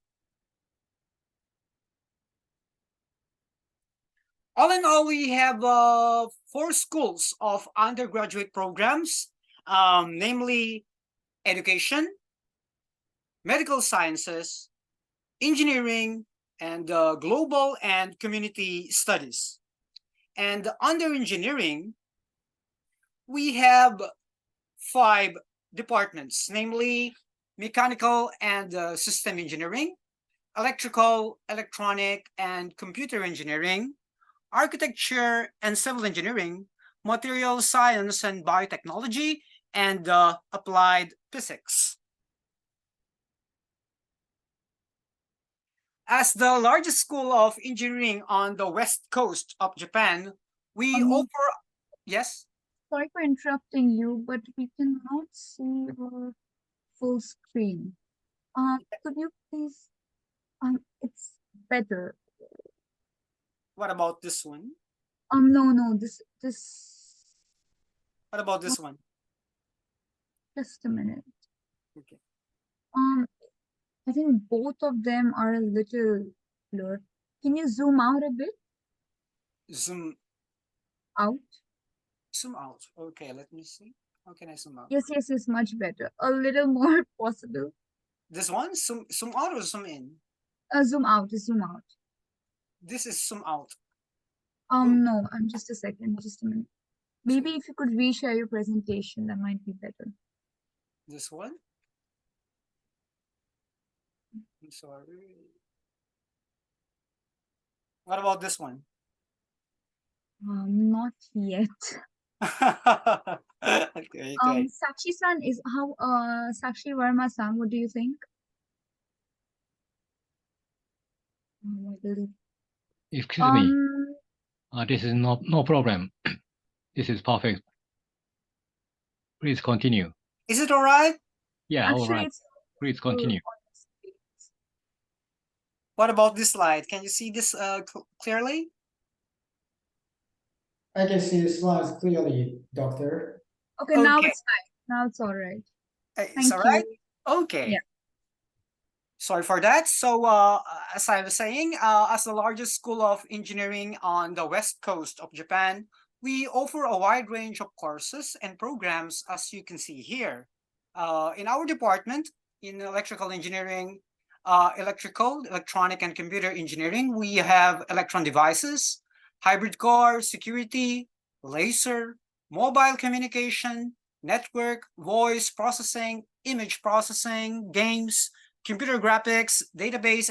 All in all, we have 4 schools of undergraduate programs, namely education, medical sciences, engineering, and global and community studies. And under engineering, we have 5 departments, namely mechanical and system engineering, electrical, electronic, and computer engineering, architecture and civil engineering, material science and biotechnology, and applied physics. As the largest school of engineering on the west coast of Japan, we offer, yes? Sorry for interrupting you, but we cannot see your full screen. Could you please, it's better. What about this one? No, this, What about this one? just a minute. Okay. I think both of them are a little blurred. Can you zoom out a bit? Zoom Out? Zoom out. Okay, let me see. How can I zoom out? Yes, much better. A little more possible. This one? Zoom out or zoom in? Zoom out, zoom out. This is zoom out. No, just a second, just a minute. Maybe if you could reshare your presentation, that might be better. This one? I'm sorry. What about this one? Not yet. Okay. Sakshi-san is how, Sakshi Verma-san, what do you think? I believe. Excuse me. This is no problem. This is perfect. Please continue. Is it all right? Yeah, all Actually, right. Please continue. What about this slide? Can you see this clearly? I can see the slides clearly, doctor. Okay, now it's fine. Now it's all right. It's all right? Okay. Yeah. Sorry for that. So as I was saying, as the largest school of engineering on the west coast of Japan, we offer a wide range of courses and programs, as you can see here. In our department, in electrical engineering, electrical, electronic and computer engineering, we have electron devices, hybrid car, security, laser, mobile communication, network, voice processing, image processing, games, computer graphics, database,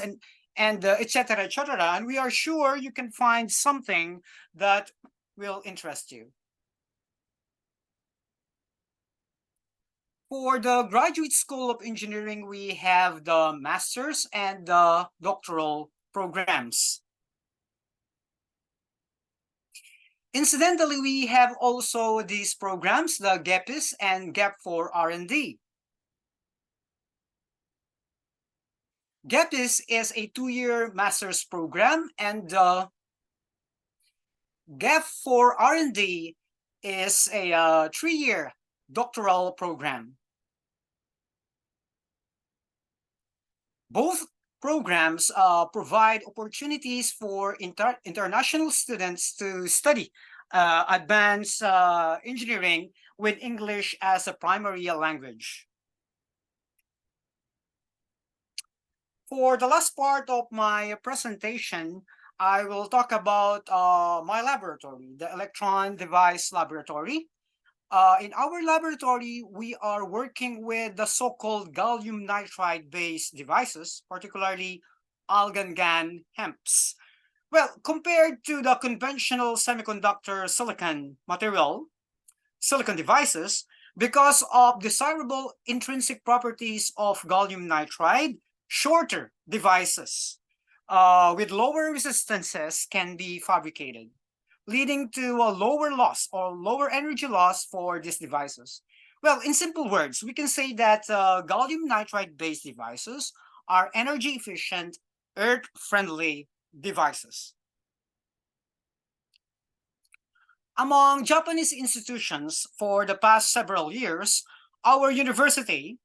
and et cetera, et cetera. And we are sure you can find something that will interest you. For the Graduate School of Engineering, we have the master's and the doctoral programs. Incidentally, we have also these programs, the GEPIS and GEP for R&D. GEPIS is a 2-year master's program, and the GEP for R&D is a 3-year doctoral program. Both programs provide opportunities for international students to study advanced engineering with English as a primary language. For the last part of my presentation, I will talk about my laboratory, the Electron Device Laboratory. In our laboratory, we are working with the so-called gallium nitride-based devices, particularly argon-GaN HEMPs. Well, compared to the conventional semiconductor silicon material, silicon devices, because of desirable intrinsic properties of gallium nitride, shorter devices with lower resistances can be fabricated, leading to a lower loss or lower energy loss for these devices. Well, in simple words, we can say that gallium nitride-based devices are energy efficient, earth-friendly devices. Among Japanese institutions for the past several years, our university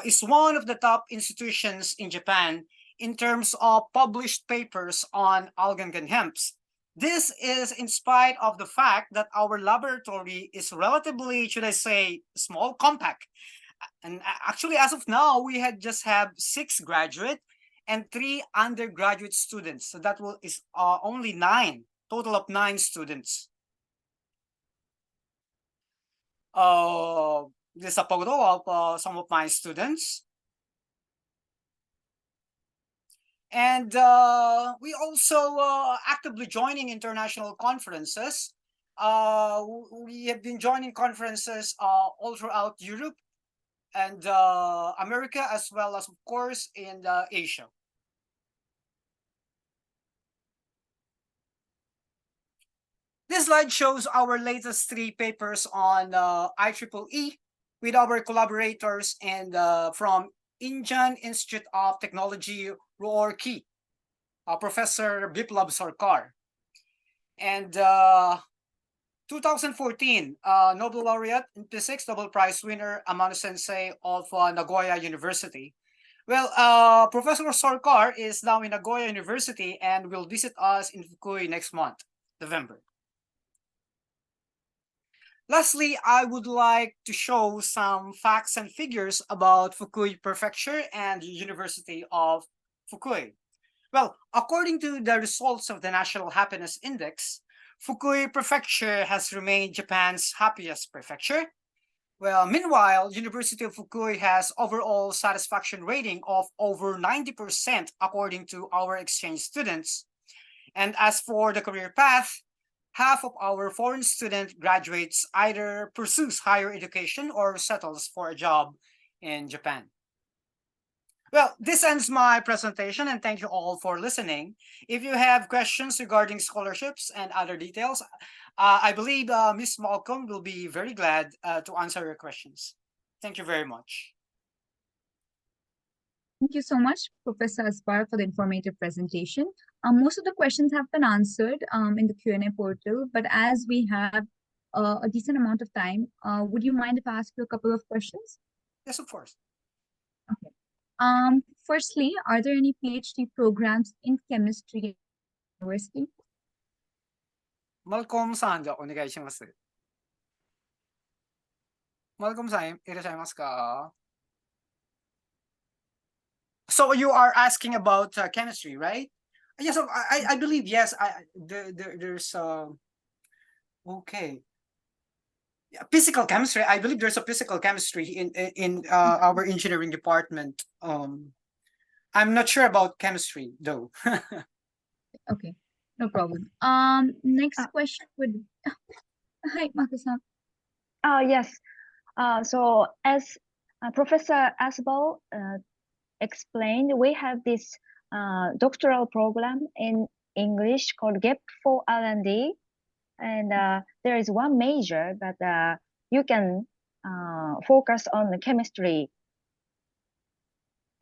is one of the top institutions in Japan in terms of published papers on argon-GaN HEMPs. This is in spite of the fact that our laboratory is relatively, should I say, small, compact. And actually, as of now, we just have 6 graduate and 3 undergraduate students. So that is only 9, total of 9 students. This is a photo of some of my students. And we also actively joining international conferences. We have been joining conferences all throughout Europe and America, as well as, of course, in Asia. This slide shows our latest 3 papers on IEEE with our collaborators and from Indian Institute of Technology, Roorkee, Professor Biplab Sarkar. And 2014, Nobel laureate in physics, Nobel Prize winner, Amano Sensei of Nagoya University. Well, Professor Sarkar is now in Nagoya University and will visit us in Fukui next month, November. Lastly, I would like to show some facts and figures about Fukui Prefecture and University of Fukui. Well, according to the results of the National Happiness Index, Fukui Prefecture has remained Japan's happiest prefecture. Well, meanwhile, University of Fukui has overall satisfaction rating of over 90% according to our exchange students. And as for the career path, half of our foreign student graduates either pursues higher education or settles for a job in Japan. Well, this ends my presentation, and thank you all for listening. If you have questions regarding scholarships and other details, I believe Ms. Malcolm will be very glad to answer your questions. Thank you very much. Thank you so much, Professor Aspar, for the informative presentation. Most of the questions have been answered in the Q&A portal, but as we have a decent amount of time, would you mind if I ask you a couple of questions? Yes, of course. Okay. Firstly, are there any PhD programs in chemistry at the university? Malcolm さん、じゃあお願いします。Malcolm さん、いらっしゃいますか？ So you are asking about chemistry, right? Yes, I believe yes. There's okay. Yeah, physical chemistry. I believe there's a physical chemistry in our engineering department. I'm not sure about chemistry though. Okay, no problem. Next question would hi, Marcus-san. Yes. So as Professor Asbel explained, we have this doctoral program in English called GAP for R&D, and there is one major that you can focus on the chemistry.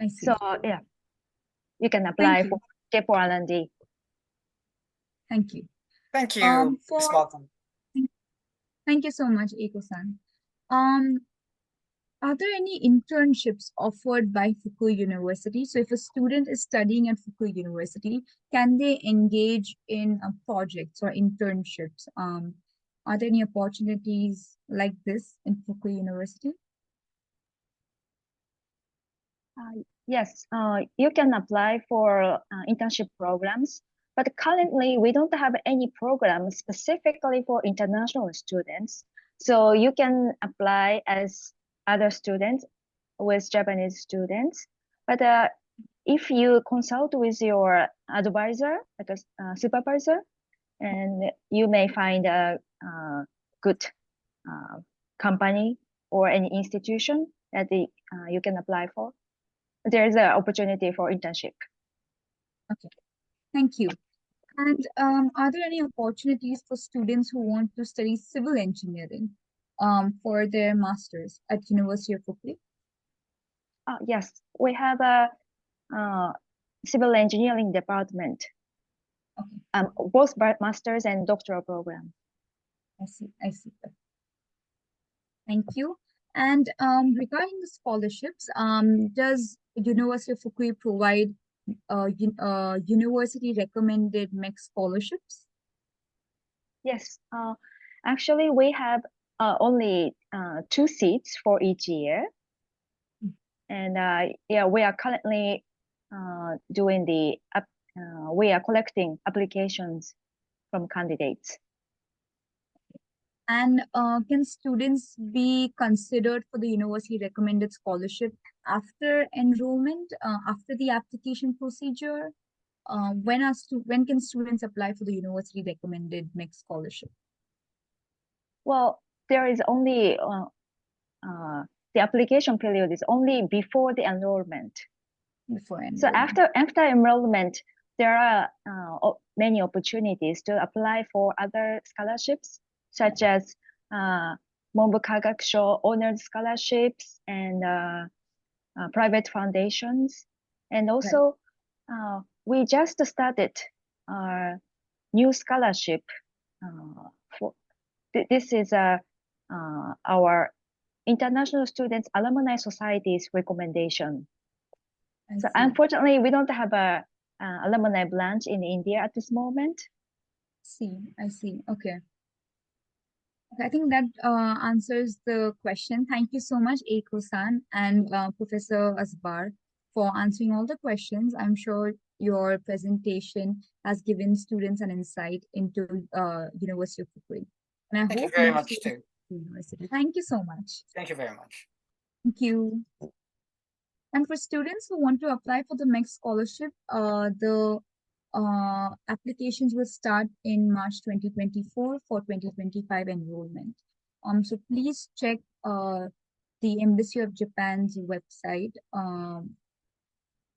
I see. So yeah, you can apply for GAP for R&D. Thank you. Thank you. Ms. Welcome. Thank you so much, Eiko-san. Are there any internships offered by Fukui University? So if a student is studying at Fukui University, can they engage in projects or internships? Are there any opportunities like this in Fukui University? Yes, you can apply for internship programs, but currently we don't have any program specifically for international students. So you can apply as other students with Japanese students. But if you consult with your advisor, like a supervisor, and you may find a good company or any institution that you can apply for. There's an opportunity for internship. Okay, thank you. And are there any opportunities for students who want to study civil engineering for their masters at University of Fukui? Yes, we have a civil engineering department. Okay. Both masters and doctoral program. I see. Thank you. And regarding the scholarships, does University of Fukui provide university recommended MEC scholarships? Yes, actually we have only 2 seats for each year. And yeah, we are currently doing we are collecting applications from candidates. And can students be considered for the university recommended scholarship after enrollment, after the application procedure? When can students apply for the university recommended MEC scholarship? Well, there is only the application period is only before the enrollment. So after enrollment, there are many opportunities to apply for other scholarships, such as Monbu Kagakusho honors scholarships and private foundations. And also, we just started our new scholarship. This is our International Students Alumni Society's recommendation. So unfortunately, we don't have a alumni branch in India at this moment. I see. Okay. I think that answers the question. Thank you so much, Eiko-san and Professor Asbar, for answering all the questions. I'm sure your presentation has given students an insight into University of Fukui. And I Thank hope you very much too. University. Thank you so much. Thank you very much. Thank you. And for students who want to apply for the MEC scholarship, the applications will start in March 2024 for 2025 enrollment. So please check the Embassy of Japan's website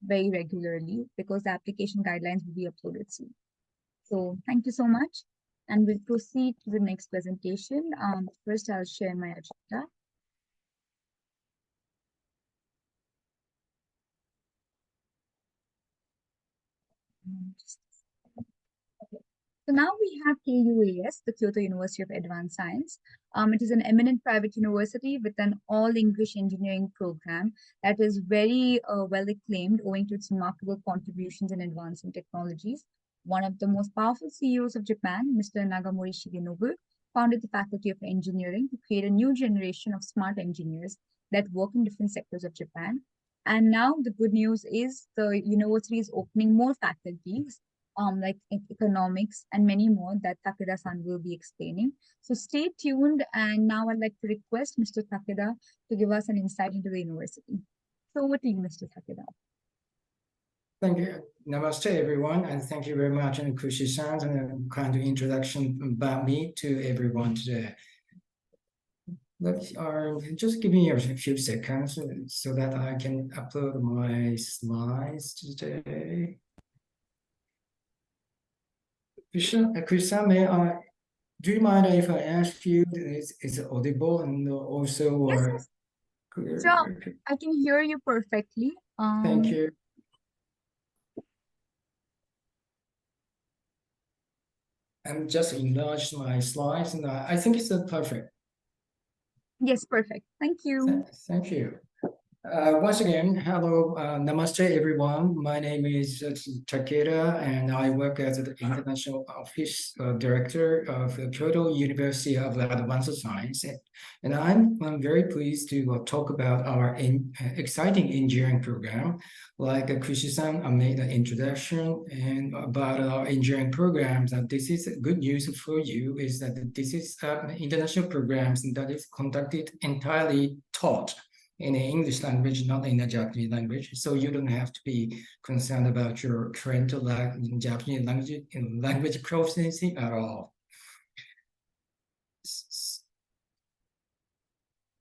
very regularly, because the application guidelines will be uploaded soon. So thank you so much. And we'll proceed to the next presentation. First, I'll share my agenda. So now we have KUAS, the Kyoto University of Advanced Science. It is an eminent private university with an all-English engineering program that is very well acclaimed owing to its remarkable contributions in advancing technologies. One of the most powerful CEOs of Japan, Mr. Nagamori Shigenobu, founded the Faculty of Engineering to create a new generation of smart engineers that work in different sectors of Japan. And now the good news is the university is opening more faculties, like economics and many more that Takeda-san will be explaining. So stay tuned. And now I'd like to request Mr. Takeda to give us an insight into the university. So over to you, Mr. Takeda. Thank you. Namaste, everyone, and thank you very much, and Kushi-san, and a kind introduction about me to everyone today. Just give me a few seconds so that I can upload my slides today. Kushi-san, do you mind if I ask you, is it audible and also? Yes, yes. Sure, I can hear you perfectly. Thank you. I'm just enlarged my slides, and I think it's perfect. Yes, perfect. Thank you. Thank you. Once again, hello, namaste, everyone. My name is Takeda, and I work as the International Office Director of Kyoto University of Advanced Science. And I'm very pleased to talk about our exciting engineering program. Like Kushi-san made an introduction and about our engineering programs. And this is good news for you, is that this is international programs that is conducted entirely taught in the English language, not in the Japanese language. So you don't have to be concerned about your current Japanese language proficiency at all.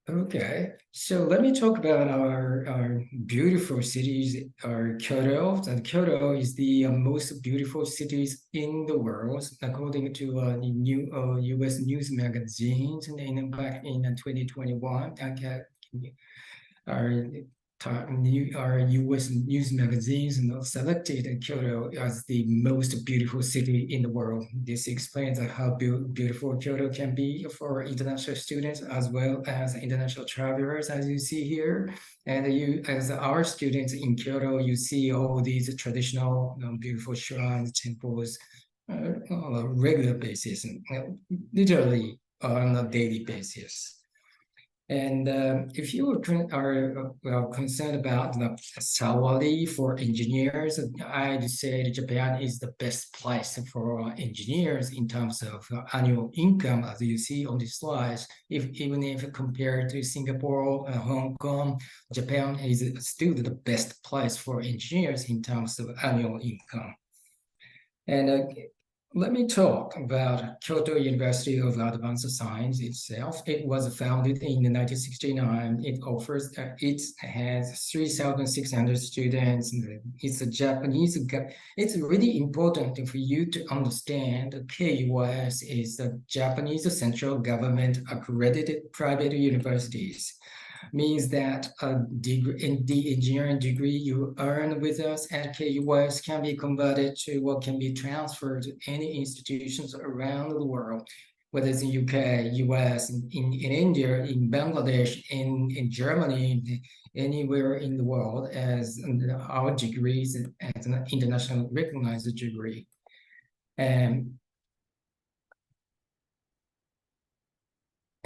Okay, so let me talk about our beautiful cities, our Kyoto. And Kyoto is the most beautiful cities in the world, according to the new U.S. news magazines. And back in 2021, our U.S. news magazines selected Kyoto as the most beautiful city in the world. This explains how beautiful Kyoto can be for international students as well as international travelers, as you see here. And as our students in Kyoto, you see all these traditional beautiful shrines, temples on a regular basis, literally on a daily basis. And if you are concerned about the salary for engineers, I'd say Japan is the best place for engineers in terms of annual income, as you see on the slides. Even if compared to Singapore, Hong Kong, Japan is still the best place for engineers in terms of annual income. And let me talk about Kyoto University of Advanced Science itself. It was founded in 1969. It has 3,600 students. It's a Japanese. It's really important for you to understand that KUS is the Japanese central government accredited private universities. Means that in the engineering degree you earn with us at KUS can be converted to what can be transferred to any institutions around the world, whether it's in UK, US, in India, in Bangladesh, in Germany, anywhere in the world, as our degrees as an international recognized degree.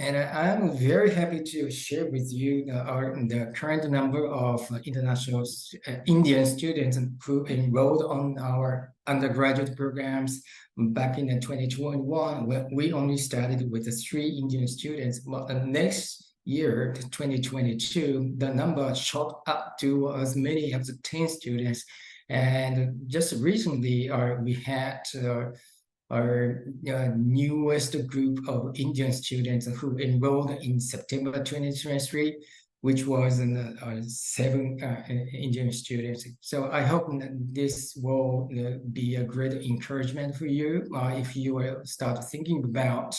And I'm very happy to share with you the current number of international Indian students who enrolled on our undergraduate programs. Back in 2021, we only started with 3 Indian students. But next year, 2022, the number shot up to as many as 10 students. And just recently, we had our newest group of Indian students who enrolled in September 2023, which was 7 Indian students. So I hope that this will be a great encouragement for you if you will start thinking about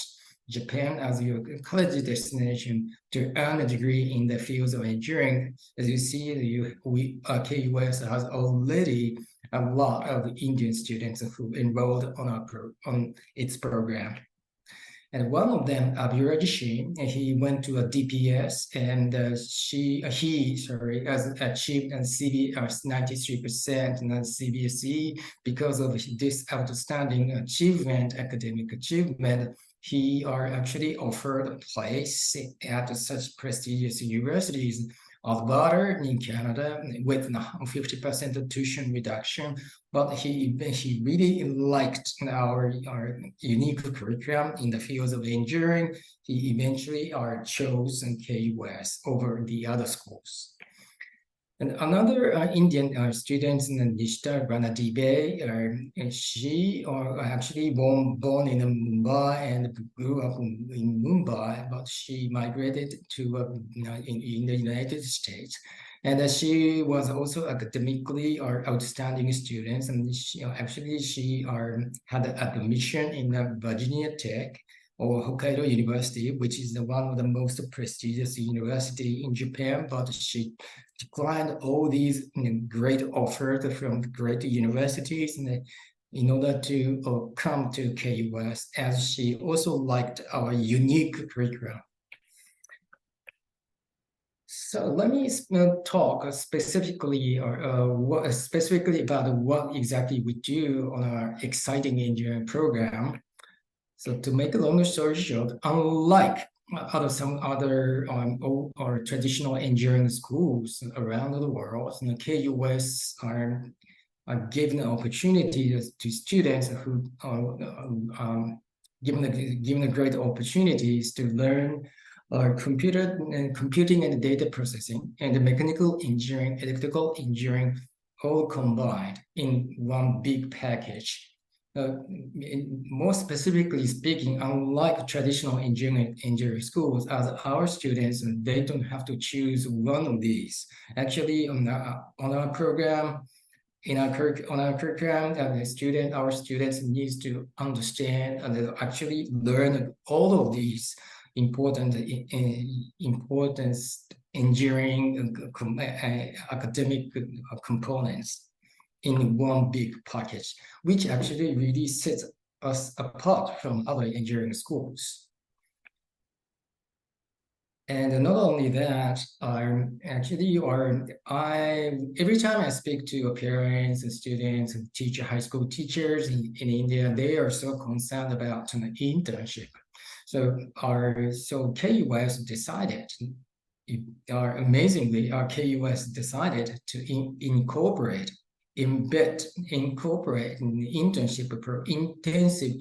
Japan as your college destination to earn a degree in the fields of engineering. As you see, KUS has already a lot of Indian students who enrolled on its program. And one of them, Abhiraj, he went to a DPS, and he has achieved 93% in CBSE. Because of this outstanding academic achievement, he are actually offered a place at such prestigious universities Alberta in Canada with 50% tuition reduction, but he really liked our unique curriculum in the fields of engineering. He eventually chose KUS over the other schools. And another Indian student, Nishta Ranadibe, she actually born in Mumbai and grew up in Mumbai, but she migrated to in the United States. And she was also academically outstanding student, and she had admission in Virginia Tech or Hokkaido University, which is one of the most prestigious university in Japan, but she declined all these great offers from great universities in order to come to KUS, as she also liked our unique curriculum. So let me talk specifically about what exactly we do on our exciting engineering program. So to make a long story short, unlike some other or traditional engineering schools around the world, KUS are given opportunity to students who are given great opportunities to learn computing and data processing and mechanical engineering, electrical engineering, all combined in one big package. More specifically speaking, unlike traditional engineering schools, as our students, they don't have to choose one of these. Actually, on our program, our students needs to understand and actually learn all of these important engineering academic components in one big package, which actually really sets us apart from other engineering schools. And not only that, every time I speak to parents and students and high school teachers in India, they are so concerned about an internship. So KUS decided, amazingly, our KUS decided to incorporate intensive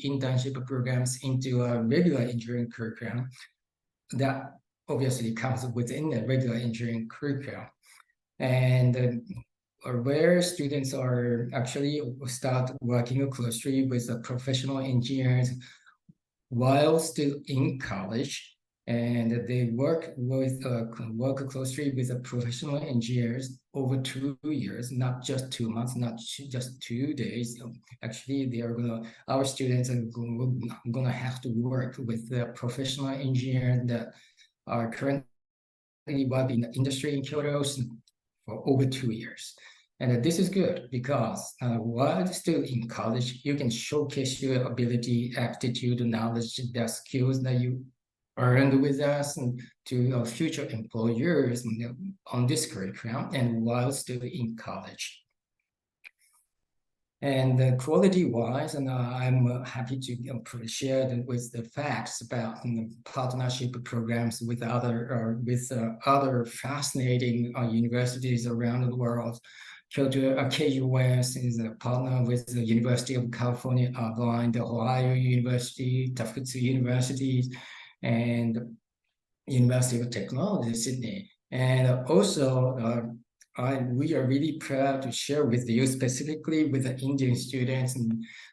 internship programs into a regular engineering curriculum that obviously comes within the regular engineering curriculum, and where students are actually start working closely with professional engineers while still in college. And they work closely with the professional engineers over 2 years, not just 2 months, not just 2 days. Actually, our students are gonna have to work with the professional engineers that are currently working in the industry in Kyoto for over 2 years. And this is good because while still in college, you can showcase your ability, aptitude, knowledge, the skills that you earned with us and to future employers on this curriculum, and while still in college. And quality-wise, and I'm happy to share with the facts about partnership programs with other fascinating universities around the world. Kyoto, KUS is a partner with the University of California, Irvine, the Ohio University, Tufts University, and University of Technology, Sydney. And also, we are really proud to share with you, specifically with the Indian students,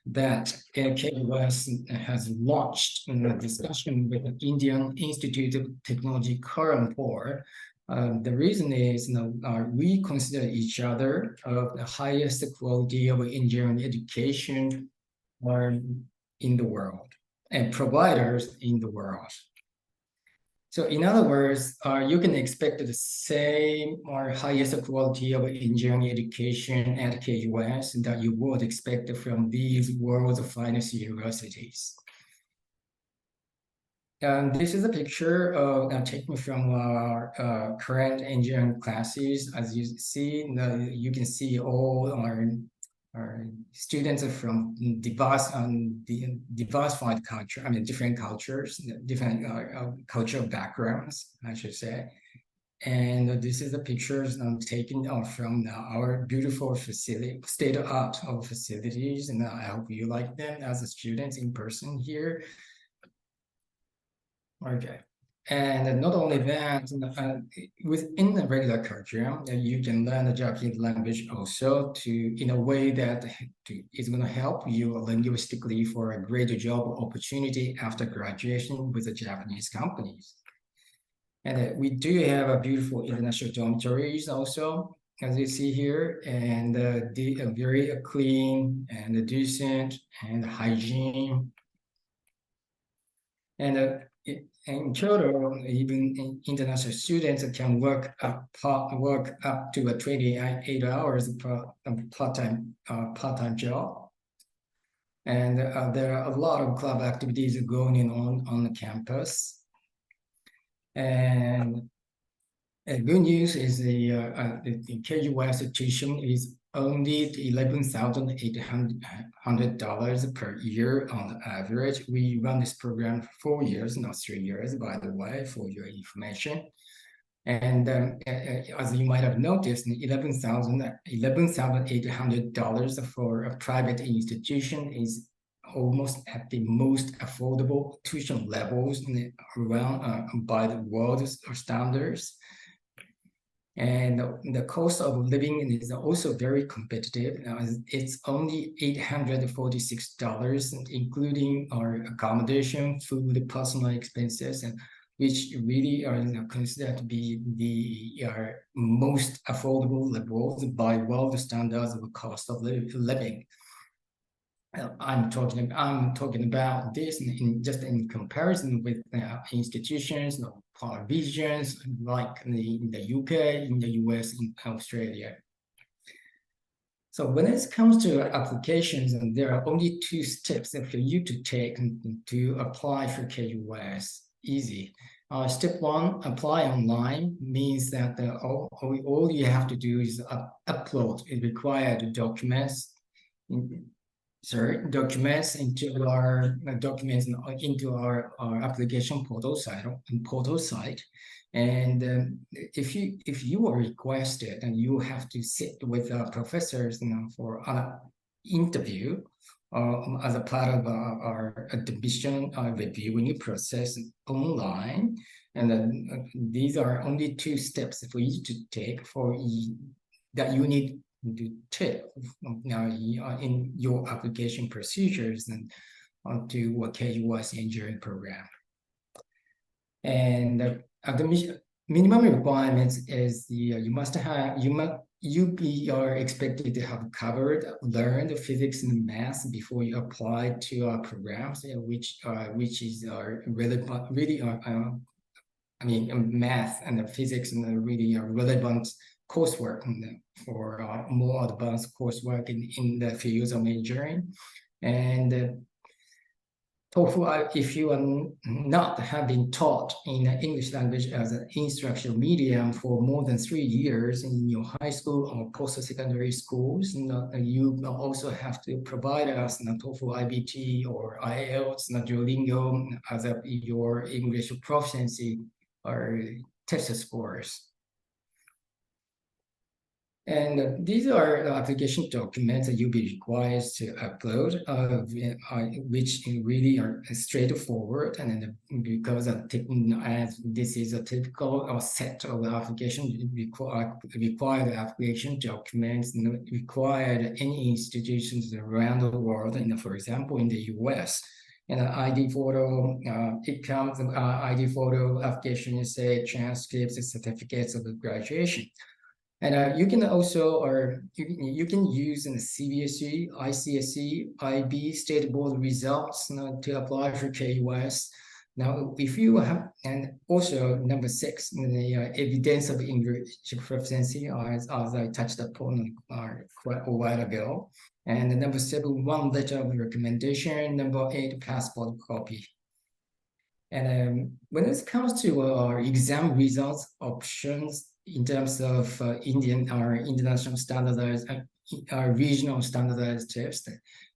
that KUS has launched a discussion with the Indian Institute of Technology, Karampur. The reason is, we consider each other of the highest quality of engineering education in the world and providers in the world. So in other words, you can expect the same or highest quality of engineering education at KUS that you would expect from these world's finest universities. And this is a picture taken from our current engineering classes. As you see, you can see all our students are from diversified culture, different cultures, different cultural backgrounds, I should say. And this is the pictures taken from our beautiful facility, state-of-art facilities, and I hope you like them as a student in person here. Okay. And not only that, within the regular curriculum, you can learn the Japanese language also in a way that is going to help you linguistically for a greater job opportunity after graduation with the Japanese companies. And we do have a beautiful international dormitories also, as you see here, and very clean and decent and hygiene. And in Kyoto, even international students can work up to 28 hours part-time job. And there are a lot of club activities going on the campus. And good news is the KUS tuition is only $11,800 per year on average. We run this program for 4 years, not 3 years, by the way, for your information. And as you might have noticed, $11,800 for a private institution is almost at the most affordable tuition levels around by the world standards. And the cost of living is also very competitive. It's only $846, including our accommodation, food, personal expenses, and which really are considered to be the most affordable levels by world standards of cost of living. I'm talking about this just in comparison with institutions or provisions like in the UK, in the US, in Australia. So when it comes to applications, there are only 2 steps for you to take to apply for KUS. Easy. Step 1, apply online, means that all you have to do is upload required documents. Into our application portal site, and if you are requested, and you have to sit with professors for an interview as a part of our admission reviewing process online, and these are only 2 steps for you to take that you need to take in your application procedures and onto a KUS engineering program. And the minimum requirements is you are expected to have learned physics and math before you apply to our programs, which is relevant, really math and physics and really relevant coursework for more advanced coursework in the fields of engineering. And TOEFL, if you have been taught in English language as an instructional medium for more than 3 years in your high school or post-secondary schools, you also have to provide us TOEFL IBT or IELTS, Duolingo as your English proficiency or test scores. And these are the application documents that you'll be required to upload, which really are straightforward. And because this is a typical set of application required application documents required any institutions around the world. And for example, in the US, and an ID photo, it comes ID photo, application essay, transcripts, certificates of graduation. And you can also, you can use CBSE, ICSE, IB state board results to apply for KUS. Now, if you have, and also number 6, the evidence of English proficiency, as I touched upon quite a while ago. And number 7, 1 letter of recommendation. Number 8, passport copy. And when it comes to our exam results options, in terms of Indian or international standardized, regional standardized test.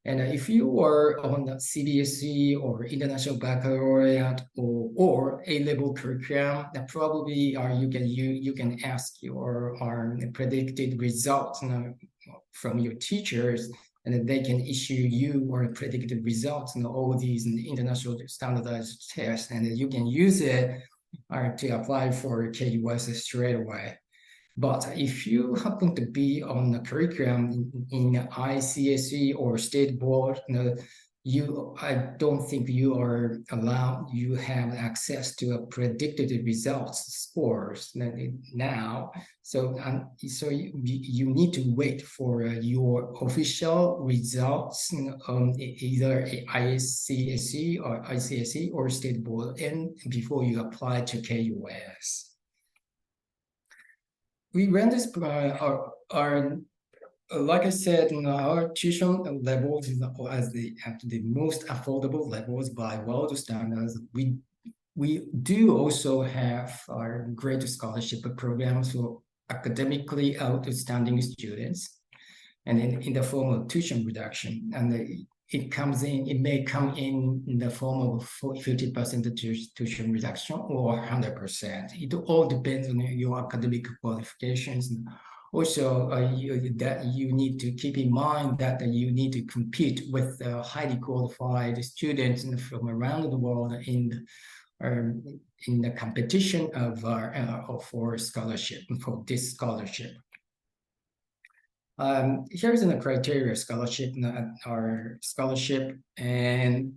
And if you are on the CBSE or International Baccalaureate or A-level curriculum, that probably you can ask your predicted results from your teachers, and they can issue you or predicted results in all these international standardized tests, and you can use it to apply for KUS straight away. But if you happen to be on the curriculum in ICSE or state board, I don't think you are allowed, you have access to a predicted results scores now. So you need to wait for your official results, either ICSE or ICSE or state board, and before you apply to KUS. We ran this, like I said, our tuition levels as the most affordable levels by world standards. We do also have our great scholarship programs for academically outstanding students, and in the form of tuition reduction. And it may come in the form of 50% tuition reduction or 100%. It all depends on your academic qualifications. Also, that you need to keep in mind that you need to compete with highly qualified students from around the world in the competition for scholarship, for this scholarship. Here's the criteria scholarship, our scholarship and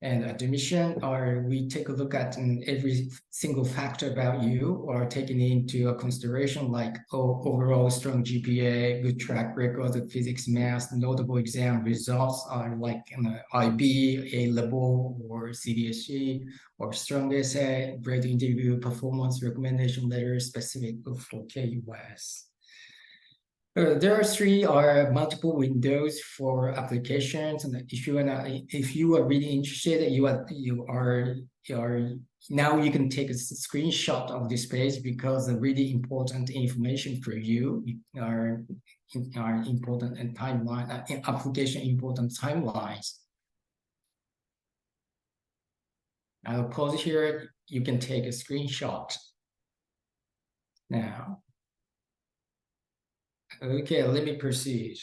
admission, or we take a look at every single factor about you, or taking into a consideration like overall strong GPA, good track record of physics, math, notable exam results are like IB, A-level, or CBSE, or strong essay, great interview, performance, recommendation letter specific for KUS. There are three multiple windows for applications, and if you are really interested, you are now you can take a screenshot of this page, because the really important information for you are important and timeline application important timelines. I'll pause here. You can take a screenshot now. Okay, let me proceed.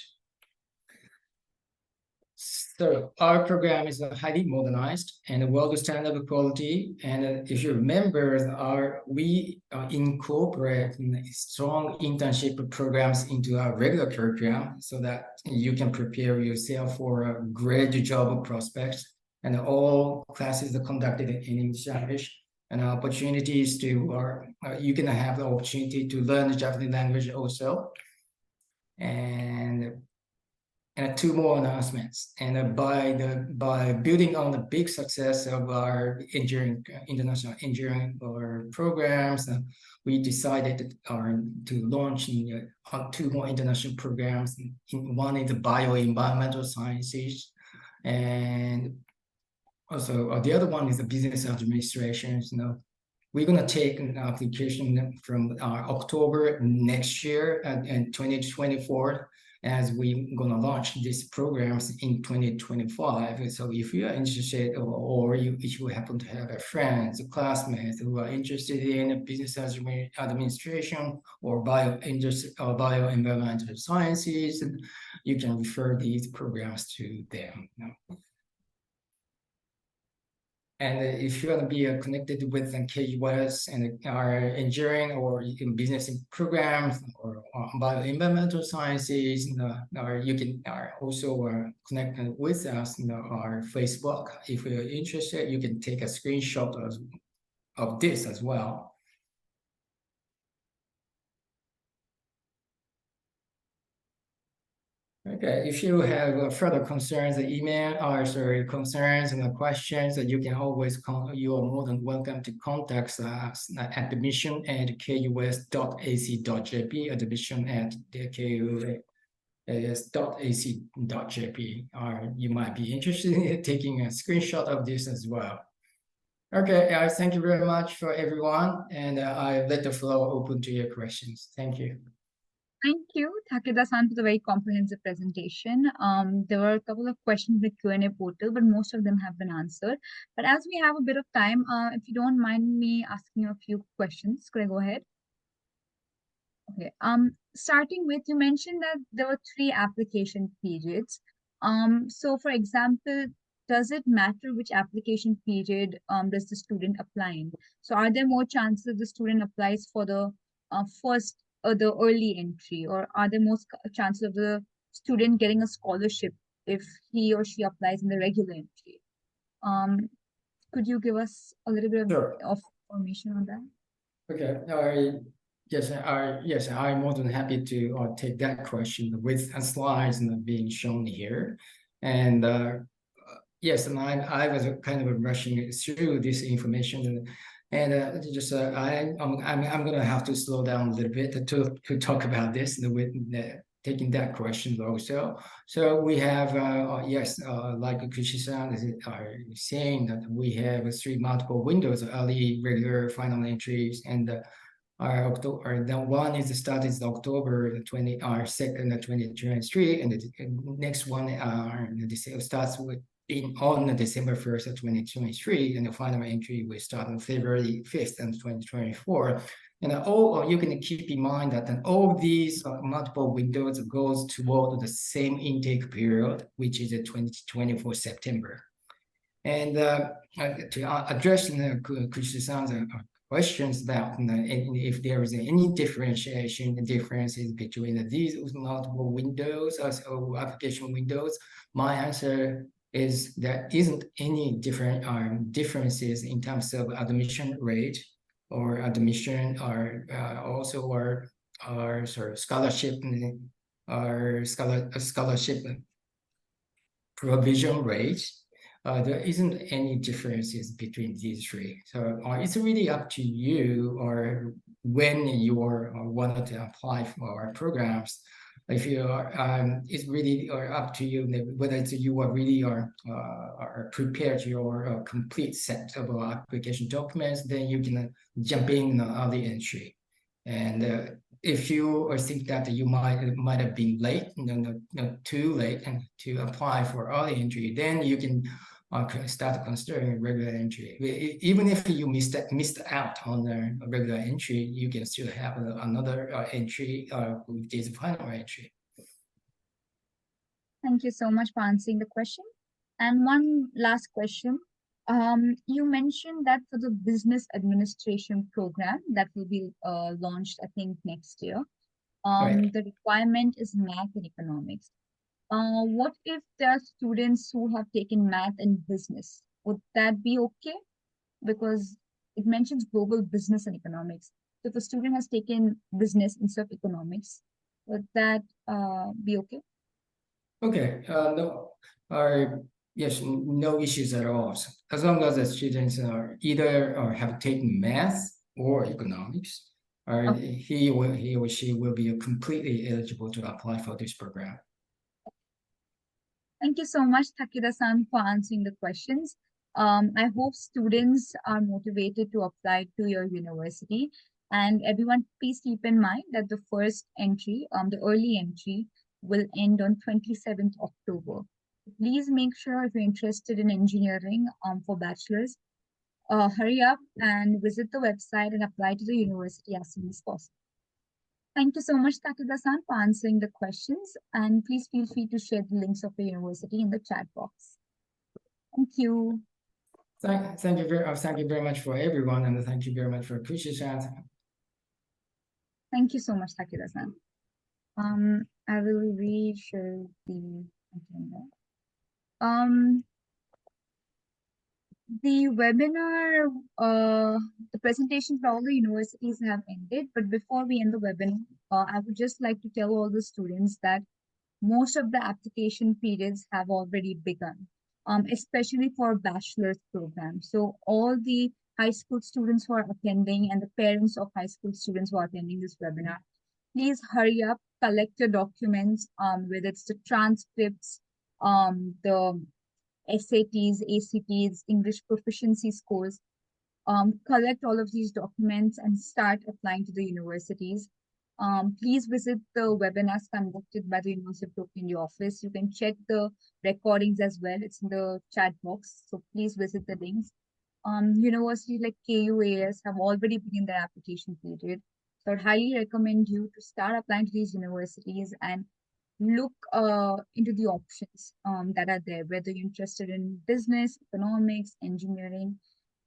So our program is highly modernized and world standard quality. And if you remember, we incorporate strong internship programs into our regular curriculum so that you can prepare yourself for a great job prospects. And all classes are conducted in English. And opportunities to, you can have the opportunity to learn the Japanese language also. And two more announcements. And by building on the big success of our international engineering programs, we decided to launch two more international programs. One is the bioenvironmental sciences, and also the other one is the business administration. We're going to take an application from October next year and 2024, as we're going to launch these programs in 2025. So if you are interested, or if you happen to have friends, classmates who are interested in business administration or bioenvironmental sciences, you can refer these programs to them. And if you want to be connected with KUS and our engineering or business programs or bioenvironmental sciences, or you can also connect with us on our Facebook. If you're interested, you can take a screenshot of this as well. Okay, if you have further concerns, email concerns and questions, you can always you are more than welcome to contact us at admission@kus.ac.jp, admission@kus.ac.jp, or you might be interested in taking a screenshot of this as well. Okay, thank you very much for everyone, and I let the floor open to your questions. Thank you. Thank you, Takeda-san, for the very comprehensive presentation. There were a couple of questions in the Q&A portal, but most of them have been answered. But as we have a bit of time, if you don't mind me asking you a few questions, could I go ahead? Okay. Starting with, you mentioned that there were 3 application periods. So for example, does it matter which application period does the student apply in? So are there more chances the student applies for the first or the early entry, or are there more chances of the student getting a scholarship if he or she applies in the regular entry? Could you give us a little bit Sure. of information on that? Okay. Yes, I'm more than happy to take that question with slides being shown here. And yes, and I was kind of rushing through this information, and I'm going to have to slow down a little bit to talk about this with taking that question also. So we have yes, like Kushi-san is saying that we have 3 multiple windows: early, regular, final entries, and the one is started October 22nd, 2023, and the next one starts on December 1st, 2023, and the final entry will start on February 5th, 2024. And you can keep in mind that all these multiple windows goes toward the same intake period, which is 2024 September. And to address Kushi-san's questions about if there is any differences between these multiple windows or application windows, my answer is there isn't any differences in terms of admission rate or admission or also our sort of scholarship provision rate. There isn't any differences between these 3. So it's really up to you, or when you wanted to apply for our programs. If you are, it's really up to you whether you are really are prepared your complete set of application documents. Then you can jump in early entry, and if you think that you might have been late, too late, and to apply for early entry, then you can start considering regular entry. Even if you missed out on the regular entry, you can still have another entry, which is final entry. Thank you so much for answering the question. And one last question. You mentioned that for the business administration program that will be launched, I think, next year, Right. the requirement is math and economics. What if there are students who have taken math and business? Would that be okay? Because it mentions global business and economics. So if a student has taken business instead of economics, would that be okay? Okay. No. Yes, no issues at all. As long as the students are either have taken math or economics, or he or she will be completely eligible to apply for this program. Thank you so much, Takeda-san, for answering the questions. I hope students are motivated to apply to your university. And everyone, please keep in mind that the first entry, the early entry, will end on 27th October. Please make sure if you're interested in engineering for bachelor's, hurry up and visit the website and apply to the university as soon as possible. Thank you so much, Takeda-san, for answering the questions. And please feel free to share the links of the university in the chat box. Thank you. Thank you very much for everyone, and thank you very much for Kushi-san. Thank you so much, Takeda-san. I will re-share the agenda. The webinar, the presentations for all the universities have ended, but before we end the webinar, I would just like to tell all the students that most of the application periods have already begun, especially for bachelor's programs. So all the high school students who are attending and the parents of high school students who are attending this webinar, please hurry up, collect your documents, whether it's the transcripts, the SATs, ACTs, English proficiency scores. collect all of these documents and start applying to the universities. Please visit the webinars conducted by the University of Tokyo in the office. You can check the recordings as well. It's in the chat box. So please visit the links. Universities like KUAS have already begun their application period. So I'd highly recommend you to start applying to these universities and look into the options that are there, whether you're interested in business, economics, engineering.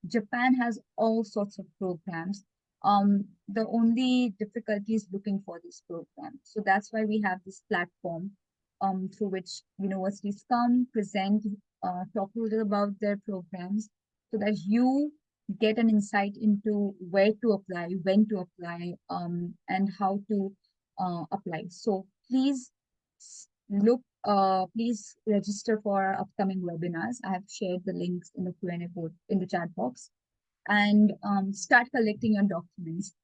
Japan has all sorts of programs. The only difficulty is looking for these programs. So that's why we have this platform through which universities come, present, talk a little about their programs so that you get an insight into where to apply, when to apply, and how to apply. So please please register for our upcoming webinars. I have shared the links in the Q&A board in the chat box, and start collecting your documents.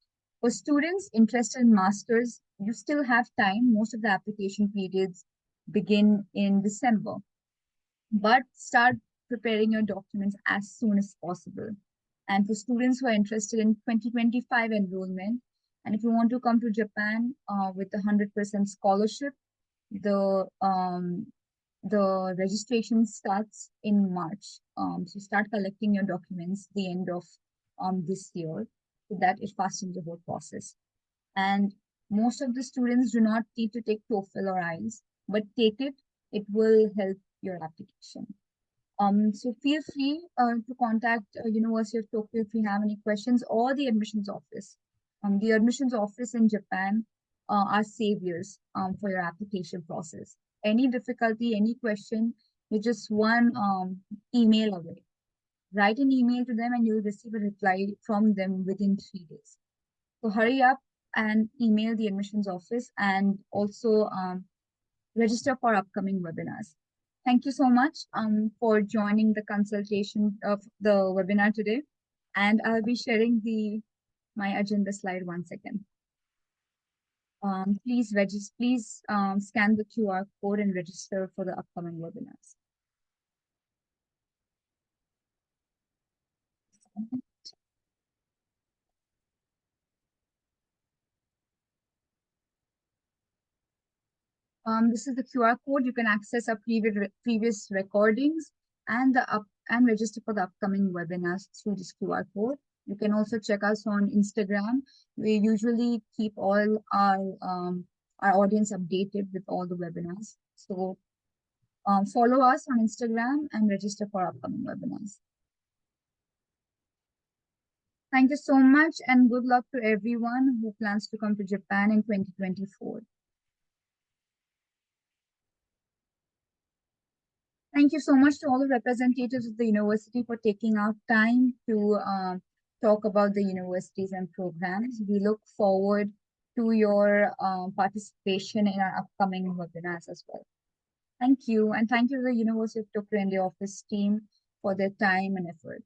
For students interested in masters, you still have time. Most of the application periods begin in December, but start preparing your documents as soon as possible. And for students who are interested in 2025 enrollment, and if you want to come to Japan with a 100% scholarship, the registration starts in March. So start collecting your documents the end of this year, so that it fastens the whole process. And most of the students do not need to take TOEFL or IELTS, but take it. It will help your application. So feel free to contact University of Tokyo if you have any questions, or the admissions office. The admissions office in Japan are saviors for your application process. Any difficulty, any question, you're just one email away. Write an email to them and you'll receive a reply from them within 3 days. So hurry up and email the admissions office, and also register for upcoming webinars. Thank you so much for joining the consultation of the webinar today. And I'll be sharing my agenda slide once again. Please scan the QR code and register for the upcoming webinars. This is the QR code. You can access our previous recordings and register for the upcoming webinars through this QR code. You can also check us on Instagram. We usually keep all our audience updated with all the webinars. So follow us on Instagram and register for upcoming webinars. Thank you so much, and good luck to everyone who plans to come to Japan in 2024. Thank you so much to all the representatives of the university for taking out time to talk about the universities and programs. We look forward to your participation in our upcoming webinars as well. Thank you, and thank you to the University of Tokyo and the office team for their time and effort.